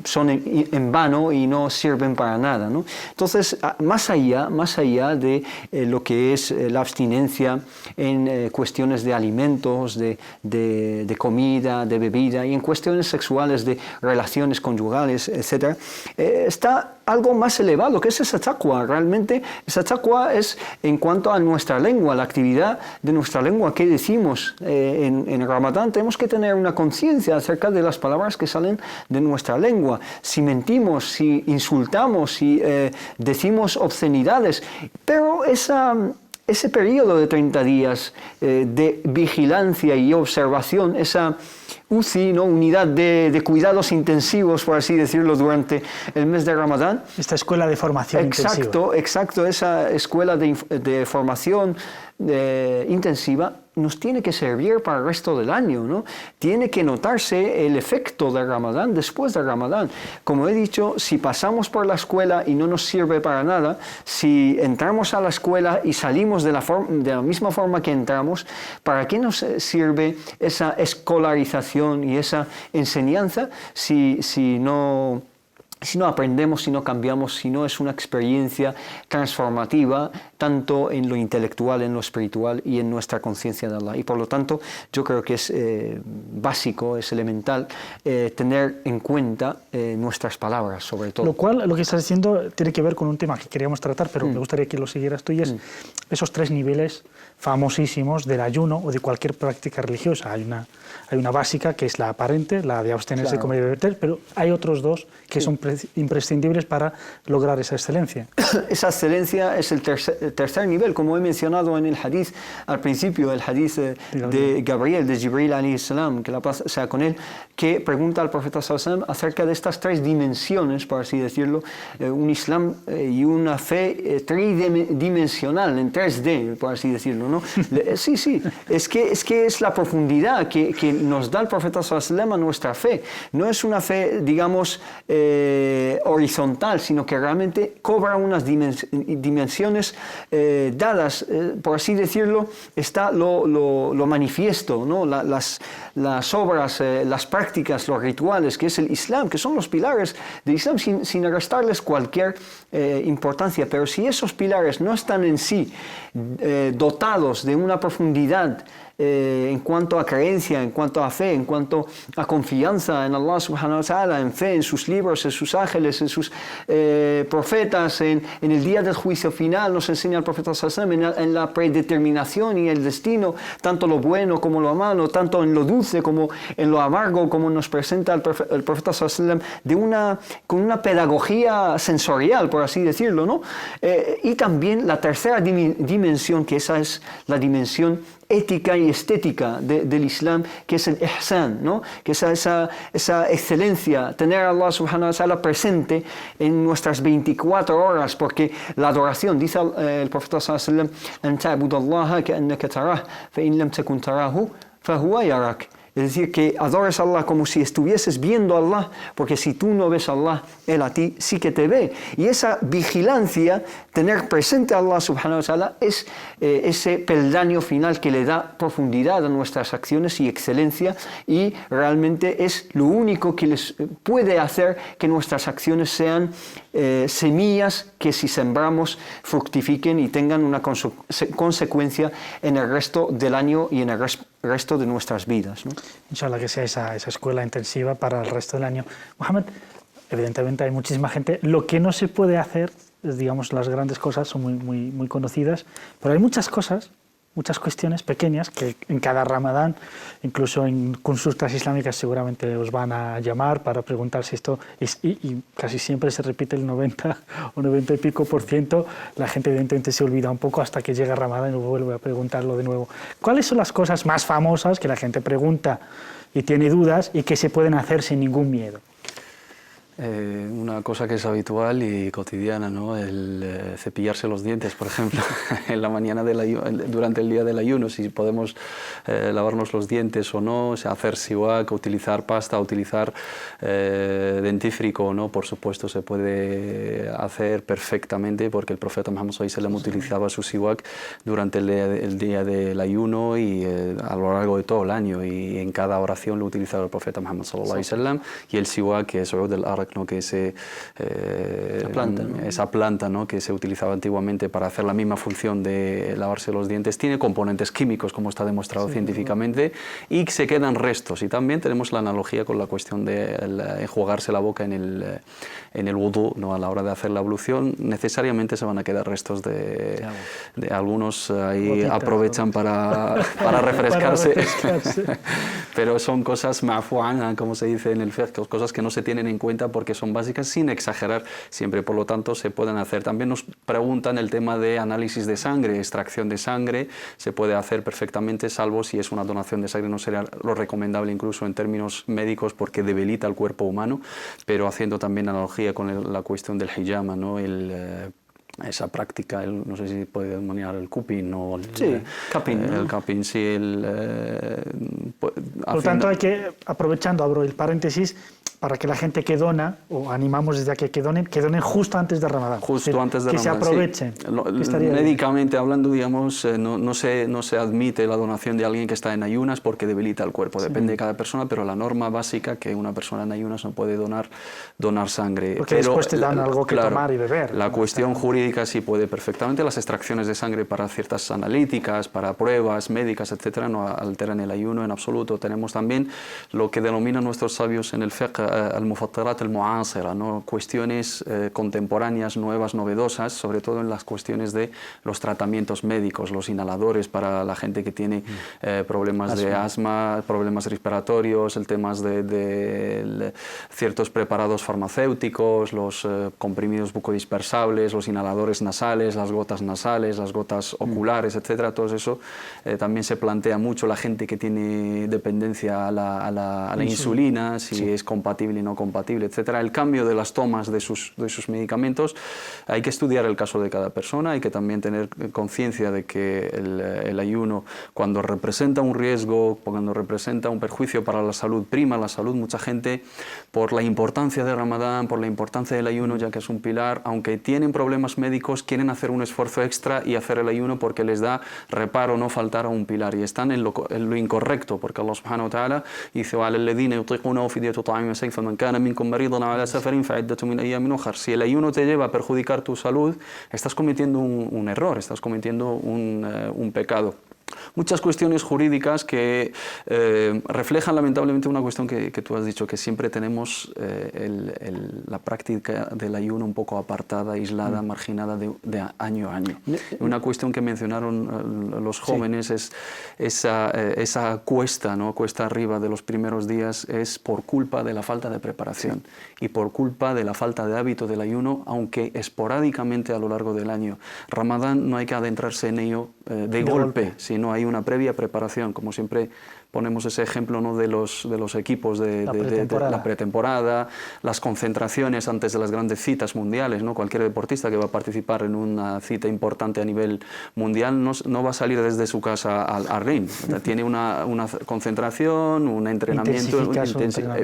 son en vano y no sirven para nada, ¿no? Entonces, más allá de lo que es la abstinencia en cuestiones de alimentos, de comida, de bebida, y en cuestiones sexuales, de relaciones conyugales, etc., está algo más elevado, que es esa taqwa. Realmente esa taqwa es en cuanto a nuestra lengua, la actividad de nuestra lengua. ¿Qué decimos en Ramadán? Tenemos que tener una conciencia acerca de las palabras que salen de nuestra lengua. Si mentimos, si insultamos, si decimos obscenidades, pero ese periodo de 30 días de vigilancia y observación, esa UCI, ¿no?, unidad de cuidados intensivos, por así decirlo, durante el mes de Ramadán. Esta escuela de formación intensiva. Exacto, esa escuela de formación intensiva nos tiene que servir para el resto del año, ¿no? Tiene que notarse el efecto de Ramadán después de Ramadán. Como he dicho, si pasamos por la escuela y no nos sirve para nada, si entramos a la escuela y salimos de la misma forma que entramos, ¿para qué nos sirve esa escolarización y esa enseñanza si no si no aprendemos, si no cambiamos, si no es una experiencia transformativa, tanto en lo intelectual, en lo espiritual y en nuestra conciencia de Allah. Y por lo tanto, yo creo que es básico, es elemental tener en cuenta nuestras palabras, sobre todo. Lo cual, lo que estás diciendo tiene que ver con un tema que queríamos tratar, pero me gustaría que lo siguieras tú, y es esos 3 niveles famosísimos del ayuno o de cualquier práctica religiosa. Hay una básica, que es la aparente, la de abstenerse de comer y beber, pero hay otros 2 que son imprescindibles para lograr esa excelencia. Esa excelencia es el tercer nivel, como he mencionado en el hadith al principio, el hadith de Gabriel, de Jibril alayhi salam, que la paz sea con él, que pregunta al profeta sallallahu alaihi wasallam acerca de estas 3 dimensiones, por así decirlo, un Islam y una fe tridimensional, en 3D, por así decirlo, ¿no? Sí, es que es la profundidad que nos da el profeta sallallahu alaihi wasallam a nuestra fe. No es una fe, digamos, horizontal, sino que realmente cobra unas dimensiones dadas, por así decirlo, está lo manifiesto, ¿no? Las obras, las prácticas, los rituales, que es el Islam, que son los pilares del Islam, sin restarles cualquier importancia. Pero si esos pilares no están en sí dotados de una profundidad en cuanto a creencia, en cuanto a fe, en cuanto a confianza en Allah subhanahu wa ta'ala, en fe, en sus libros, en sus ángeles, en sus profetas, en el día del juicio final, nos enseña el profeta sallallahu alaihi wasallam, en la predeterminación y el destino, tanto lo bueno como lo malo, tanto en lo dulce como en lo amargo, como nos presenta el profeta sallallahu alaihi wasallam, con una pedagogía sensorial, por así decirlo, ¿no? Y también la tercera dimensión, que esa es la dimensión ética y estética del Islam, que es el ihsan, ¿no? Que es esa excelencia, tener a Allah subhanahu wa ta'ala presente en nuestras 24 horas, porque la adoración, dice el profeta sallallahu alaihi wasallam, an ta'budallaha ka'annaka tarah, fa in lam takun tarahu fa huwa yarak. Es decir, que adores a Allah como si estuvieses viendo a Allah, porque si tú no ves a Allah, Él a ti sí que te ve. Y esa vigilancia, tener presente a Allah subhanahu wa ta'ala, es ese peldaño final que le da profundidad a nuestras acciones y excelencia, y realmente es lo único que les puede hacer que nuestras acciones sean semillas que, si sembramos, fructifiquen y tengan una consecuencia en el resto del año y en el resto de nuestras vidas, ¿no? Inshallah, que sea esa escuela intensiva para el resto del año. Mohamed, evidentemente hay muchísima gente. Lo que no se puede hacer, digamos, las grandes cosas son muy conocidas, pero hay muchas cosas, muchas cuestiones pequeñas que en cada Ramadán, incluso en consultas islámicas, seguramente os van a llamar para preguntar si esto, y casi siempre se repite el 90 o 90 y pico %. La gente evidentemente se olvida un poco hasta que llega Ramadán y vuelve a preguntarlo de nuevo. ¿Cuáles son las cosas más famosas que la gente pregunta y tiene dudas y que se pueden hacer sin ningún miedo? Una cosa que es habitual y cotidiana, ¿no? El cepillarse los dientes, por ejemplo, en la mañana durante el día del ayuno, si podemos lavarnos los dientes o no, o sea, hacer siwak, utilizar pasta, utilizar dentífrico o no, por supuesto se puede hacer perfectamente, porque el profeta Muhammad sallallahu alaihi wasallam utilizaba su siwak durante el día del ayuno y a lo largo de todo el año, y en cada oración lo utilizaba el profeta Muhammad sallallahu alaihi wasallam. Y el siwak, que es ud al-arak, ¿no? Que es esa planta, ¿no? Que se utilizaba antiguamente para hacer la misma función de lavarse los dientes, tiene componentes químicos, como está demostrado científicamente, y se quedan restos. Y también tenemos la analogía con la cuestión de enjuagarse la boca en el wudú, ¿no? A la hora de hacer la ablución, necesariamente se van a quedar restos de algunos ahí aprovechan para refrescarse, pero son cosas ma'fu'ana, como se dice en el fiqh, cosas que no se tienen en cuenta porque son básicas, sin exagerar siempre, por lo tanto se pueden hacer. También nos preguntan el tema de análisis de sangre, extracción de sangre, se puede hacer perfectamente, salvo si es una donación de sangre, no sería lo recomendable incluso en términos médicos porque debilita el cuerpo humano, pero haciendo también analogía con la cuestión del hijama, ¿no? esa práctica, no sé si puede denominar el cupping o el, sí, cupping, ¿no? El cupping, sí. Por lo tanto, hay que, aprovechando, abro el paréntesis, para que la gente que dona, o animamos desde aquí que donen justo antes de Ramadán. Justo antes de que Ramadán, se aprovechen. Sí. Médicamente hablando, digamos, no se admite la donación de alguien que está en ayunas porque debilita el cuerpo. Depende de cada persona, pero la norma básica que una persona en ayunas no puede donar sangre. Porque pero, después te dan algo que tomar y beber. La cuestión jurídica sí puede perfectamente. Las extracciones de sangre para ciertas analíticas, para pruebas médicas, etcétera, no alteran el ayuno en absoluto. Tenemos también lo que denominan nuestros sabios en el fiqh al-mufattirat al-mu'asira, ¿no? Cuestiones contemporáneas, nuevas, novedosas, sobre todo en las cuestiones de los tratamientos médicos, los inhaladores para la gente que tiene problemas de asma, problemas respiratorios, el tema de ciertos preparados farmacéuticos, los comprimidos bucodispersables, los inhaladores nasales, las gotas oculares, etcétera. Todo eso también se plantea mucho. La gente que tiene dependencia a la insulina, si es compatible y no compatible, etcétera. El cambio de las tomas de sus medicamentos, hay que estudiar el caso de cada persona, hay que también tener conciencia de que el ayuno, cuando representa un riesgo, cuando representa un perjuicio para la salud, prima la salud, mucha gente, por la importancia de Ramadán, por la importancia del ayuno, ya que es un pilar, aunque tienen problemas médicos, quieren hacer un esfuerzo extra y hacer el ayuno porque les da reparo no faltar a un pilar, y están en lo incorrecto, porque Allah subhanahu wa ta'ala dice: si el ayuno te lleva a perjudicar tu salud, estás cometiendo un error, estás cometiendo un pecado. Muchas cuestiones jurídicas que reflejan lamentablemente una cuestión que tú has dicho, que siempre tenemos la práctica del ayuno un poco apartada, aislada, marginada de año a año. Una cuestión que mencionaron los jóvenes, sí, es esa cuesta, ¿no? Cuesta arriba de los primeros días, es por culpa de la falta de preparación, sí, y por culpa de la falta de hábito del ayuno, aunque esporádicamente a lo largo del año. Ramadán no hay que adentrarse en ello de golpe, sino hay una previa preparación, como siempre ponemos ese ejemplo, ¿no?, de los equipos de la pretemporada, las concentraciones antes de las grandes citas mundiales, ¿no? Cualquier deportista que va a participar en una cita importante a nivel mundial no va a salir desde su casa al ring. Tiene una concentración, un entrenamiento,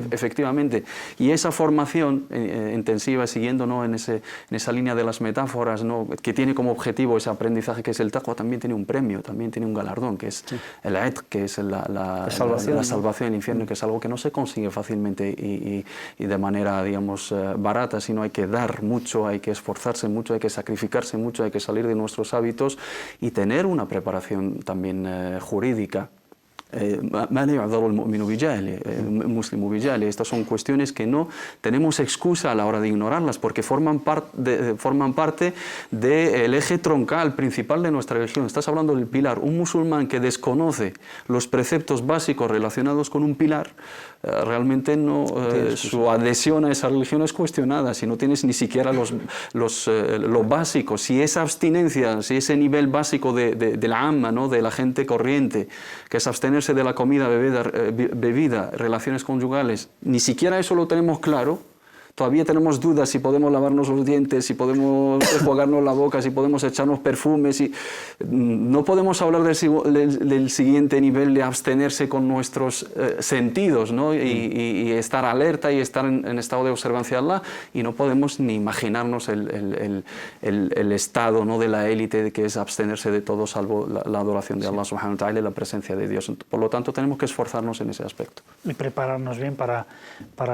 efectivamente. Y esa formación intensiva, siguiendo, ¿no?, en esa línea de las metáforas, ¿no?, que tiene como objetivo ese aprendizaje que es el taqwa, también tiene un premio, también tiene un galardón, que es el etq, que es la salvación del infierno, que es algo que no se consigue fácilmente y de manera, digamos, barata, sino hay que dar mucho, hay que esforzarse mucho, hay que sacrificarse mucho, hay que salir de nuestros hábitos y tener una preparación también jurídica. Estas son cuestiones que no tenemos excusa a la hora de ignorarlas, porque forman parte del eje troncal principal de nuestra religión. Estás hablando del pilar. Un musulmán que desconoce los preceptos básicos relacionados con un pilar, realmente su adhesión a esa religión es cuestionada. Si no tienes ni siquiera lo básico, si esa abstinencia, si ese nivel básico de la amma, ¿no?, de la gente corriente, que es abstenerse de la comida, bebida, relaciones conyugales, ni siquiera eso lo tenemos claro. Todavía tenemos dudas si podemos lavarnos los dientes, si podemos enjuagarnos la boca, si podemos echarnos perfumes. No podemos hablar del siguiente nivel de abstenerse con nuestros sentidos, ¿no? y estar alerta y estar en estado de observancia de Allah, y no podemos ni imaginarnos el estado, ¿no?, de la élite, que es abstenerse de todo salvo la adoración de Allah subhanahu wa ta'ala y la presencia de Dios. Por lo tanto, tenemos que esforzarnos en ese aspecto. Y prepararnos bien para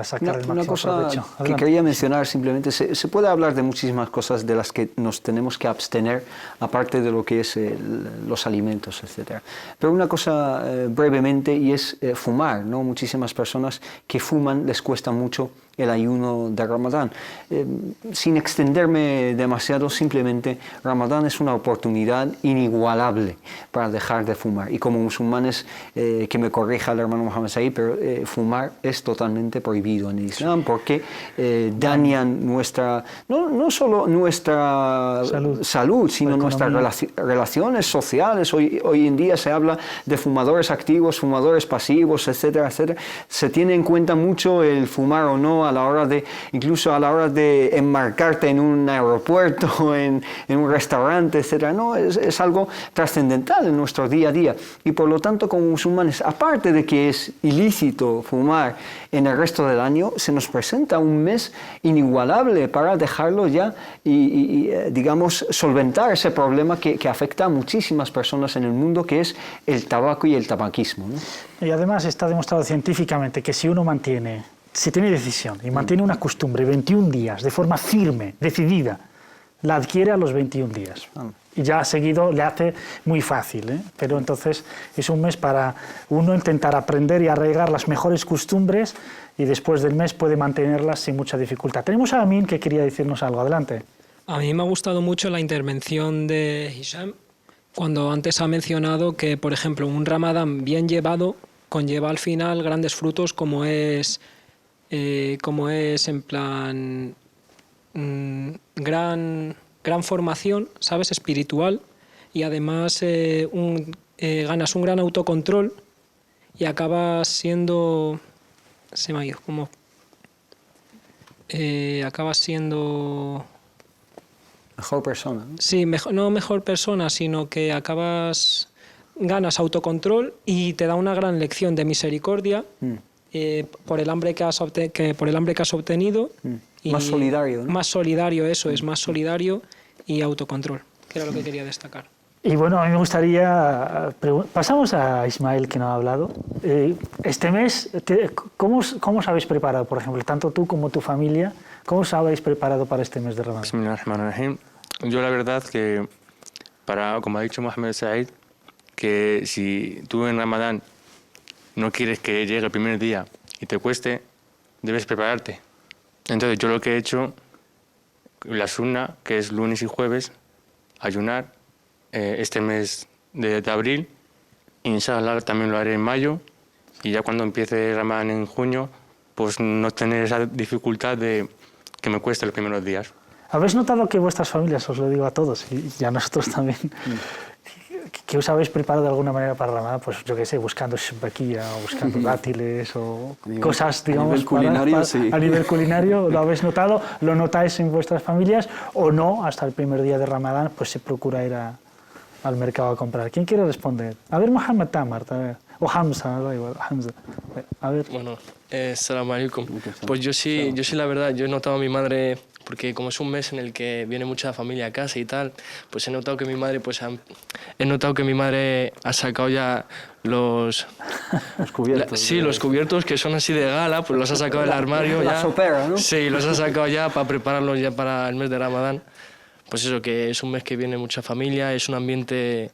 sacar el máximo provecho. Que quería mencionar simplemente, se puede hablar de muchísimas cosas de las que nos tenemos que abstener, aparte de lo que es los alimentos, etc. Pero una cosa brevemente, y es fumar, ¿no? Muchísimas personas que fuman les cuesta mucho el ayuno de Ramadán. Sin extenderme demasiado, simplemente Ramadán es una oportunidad inigualable para dejar de fumar. Y como musulmanes, que me corrija el hermano Mohamed Said, pero fumar es totalmente prohibido en el Islam, porque dañan no solo nuestra salud, sino nuestras relaciones sociales. Hoy en día se habla de fumadores activos, fumadores pasivos, etcétera, etcétera. Se tiene en cuenta mucho el fumar o no a la hora de, incluso a la hora de enmarcarte en un aeropuerto, en un restaurante, etc. No, es algo trascendental en nuestro día a día. Y por lo tanto, como musulmanes, aparte de que es ilícito fumar en el resto del año, se nos presenta un mes inigualable para dejarlo ya y digamos, solventar ese problema que afecta a muchísimas personas en el mundo, que es el tabaco y el tabaquismo, ¿no? Y además está demostrado científicamente que si uno si tiene decisión y mantiene una costumbre 21 días de forma firme, decidida, la adquiere a los 21 días. Y ya seguido le hace muy fácil, ¿eh? Pero entonces es un mes para uno intentar aprender y arraigar las mejores costumbres y después del mes puede mantenerlas sin mucha dificultad. Tenemos a Amin que quería decirnos algo. Adelante. A mí me ha gustado mucho la intervención de Hisham cuando antes ha mencionado que, por ejemplo, un Ramadán bien llevado conlleva al final grandes frutos como es en plan gran formación, ¿sabes? Espiritual, y además ganas un gran autocontrol y acabas siendo... Se me ha ido, ¿cómo? Acabas siendo... Mejor persona, ¿no? Sí, no mejor persona, sino que ganas autocontrol y te da una gran lección de misericordia por el hambre que has obtenido. Y más solidario, ¿no? Más solidario, eso es, más solidario y autocontrol, que era lo que quería destacar. Y bueno, a mí me gustaría... Pasamos a Ismael, que no ha hablado. Este mes, ¿cómo os habéis preparado, por ejemplo, tanto tú como tu familia? ¿Cómo os habéis preparado para este mes de Ramadán? Bismillahirrahmanirrahim. Yo la verdad que, como ha dicho Mohamed Said, que si tú en Ramadán no quieres que llegue el primer día y te cueste, debes prepararte. Entonces yo lo que he hecho, la sunna, que es lunes y jueves, ayunar este mes de abril, inshallah también lo haré en mayo, y ya cuando empiece Ramadán en junio, pues no tener esa dificultad de que me cueste los primeros días. ¿Habéis notado que vuestras familias, os lo digo a todos y a nosotros también, que os habéis preparado de alguna manera para Ramadán? Pues yo qué sé, buscando shabaquilla o buscando dátiles o cosas, digamos, a nivel culinario, ¿lo habéis notado? ¿Lo notáis en vuestras familias o no? Hasta el primer día de Ramadán pues se procura ir al mercado a comprar. ¿Quién quiere responder? A ver, Mohamed Tamar, a ver. O Hamza, da igual, Hamza. A ver. Bueno, salam alaikum. Pues yo sí la verdad, yo he notado a mi madre, porque como es un mes en el que viene mucha familia a casa y tal, pues he notado que mi madre ha sacado ya los cubiertos. Sí, los cubiertos que son así de gala, pues los ha sacado del armario ya. La sopera, ¿no? Sí, los ha sacado ya para prepararlos ya para el mes de Ramadán. Pues eso, que es un mes que viene mucha familia, es un ambiente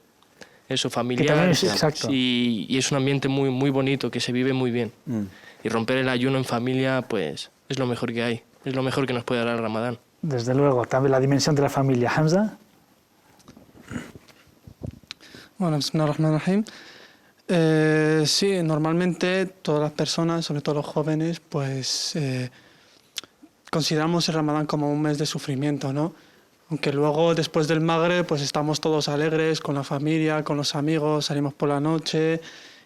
familiar, exacto. y es un ambiente muy, muy bonito, que se vive muy bien. Y romper el ayuno en familia, pues es lo mejor que hay, es lo mejor que nos puede dar el Ramadán. Desde luego, también la dimensión de la familia. Hamza. Bueno, bismillahirrahmanirrahim. Sí, normalmente todas las personas, sobre todo los jóvenes, pues consideramos el Ramadán como un mes de sufrimiento, ¿no? Aunque luego, después del Magreb, pues estamos todos alegres con la familia, con los amigos, salimos por la noche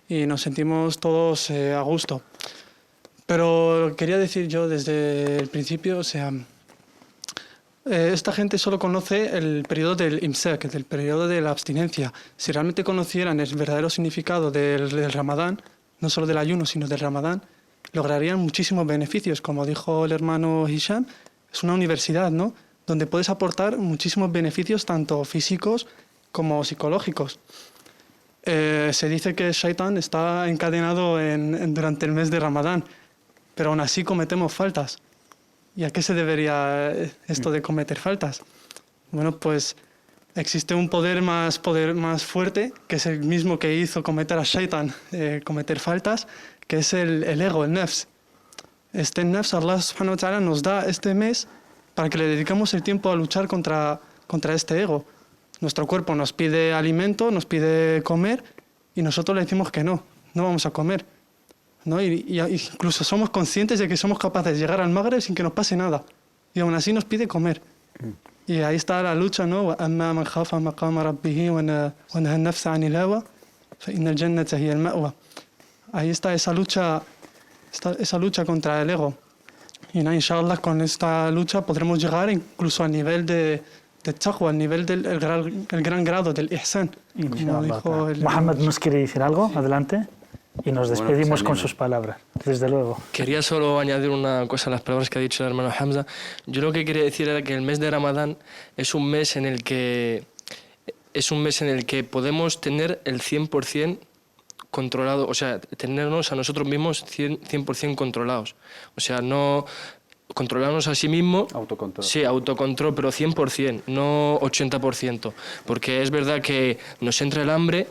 y nos sentimos todos a gusto. Pero quería decir yo desde el principio, o sea, esta gente solo conoce el periodo del imsak, el periodo de la abstinencia. Si realmente conocieran el verdadero significado del Ramadán, no solo del ayuno, sino del Ramadán, lograrían muchísimos beneficios. Como dijo el hermano Hisham, es una universidad, ¿no?, donde puedes aportar muchísimos beneficios, tanto físicos como psicológicos. Se dice que el Shaitán está encadenado durante el mes de Ramadán, pero aún así cometemos faltas. ¿Y a qué se debería esto de cometer faltas? Bueno, pues existe un poder más fuerte, que es el mismo que hizo cometer a Shaitán cometer faltas, que es el ego, el nafs. Este nafs, Allah subhanahu wa ta'ala nos da este mes para que le dedicamos el tiempo a luchar contra este ego. Nuestro cuerpo nos pide alimento, nos pide comer, y nosotros le decimos que no vamos a comer, ¿no? Y incluso somos conscientes de que somos capaces de llegar al Magreb sin que nos pase nada, y aún así nos pide comer. Y ahí está la lucha, ¿no? أَمَّا مَنْ خَافَ مَقَامَ رَبِّهِ وَنَهَى النَّفْسَ عَنِ الْهَوَى فَإِنَّ الْجَنَّةَ هِيَ الْمَأْوَى. Ahí está esa lucha contra el ego. Y nada, inshallah, con esta lucha podremos llegar incluso al nivel de taqwa, al nivel del el gran grado del ihsan. Como dijo el Mohamed nos quiere decir algo, adelante. Y nos despedimos con anima. sus palabras, desde luego. Quería solo añadir una cosa a las palabras que ha dicho el hermano Hamza. Yo lo que quería decir era que el mes de Ramadán es un mes en el que podemos tener el 100% controlado, o sea, tenernos a nosotros mismos 100% controlados. O sea, no controlarnos a sí mismo. Autocontrol. Sí, autocontrol, pero 100%, no 80%. Porque es verdad que nos entra el hambre,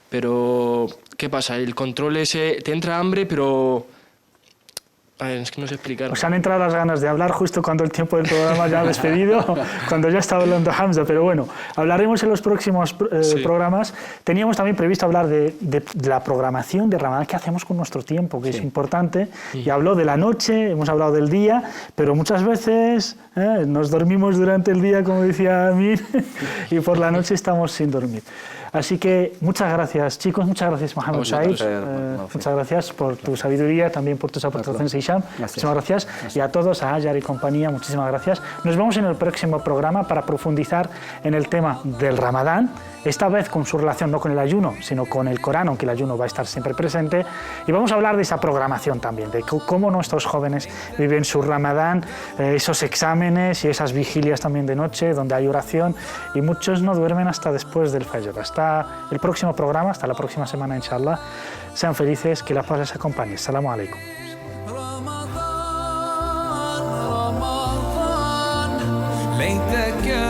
pero ¿qué pasa? El control ese, te entra hambre, pero... A ver, es que no sé explicarlo. Os han entrado las ganas de hablar justo cuando el tiempo del programa ya ha despedido, cuando ya está hablando Hamza, pero bueno, hablaremos en los próximos programas. Teníamos también previsto hablar de la programación de Ramadán, qué hacemos con nuestro tiempo, que es importante. Y habló de la noche, hemos hablado del día, pero muchas veces nos dormimos durante el día, como decía Amir, y por la noche estamos sin dormir. Así que muchas gracias, chicos, muchas gracias, Mohamed Said, muchas gracias por tu sabiduría, también por tus aportaciones, Hisham, muchísimas gracias, y a todos, a Hajar y compañía, muchísimas gracias. Nos vemos en el próximo programa para profundizar en el tema del Ramadán, esta vez con su relación no con el ayuno, sino con el Corán, aunque el ayuno va a estar siempre presente, y vamos a hablar de esa programación también, de cómo nuestros jóvenes viven su Ramadán, esos exámenes y esas vigilias también de noche, donde hay oración, y muchos no duermen hasta después del Fajr. Hasta el próximo programa, hasta la próxima semana, inshallah. Sean felices, que la paz les acompañe. Assalamu alaikum. ليتك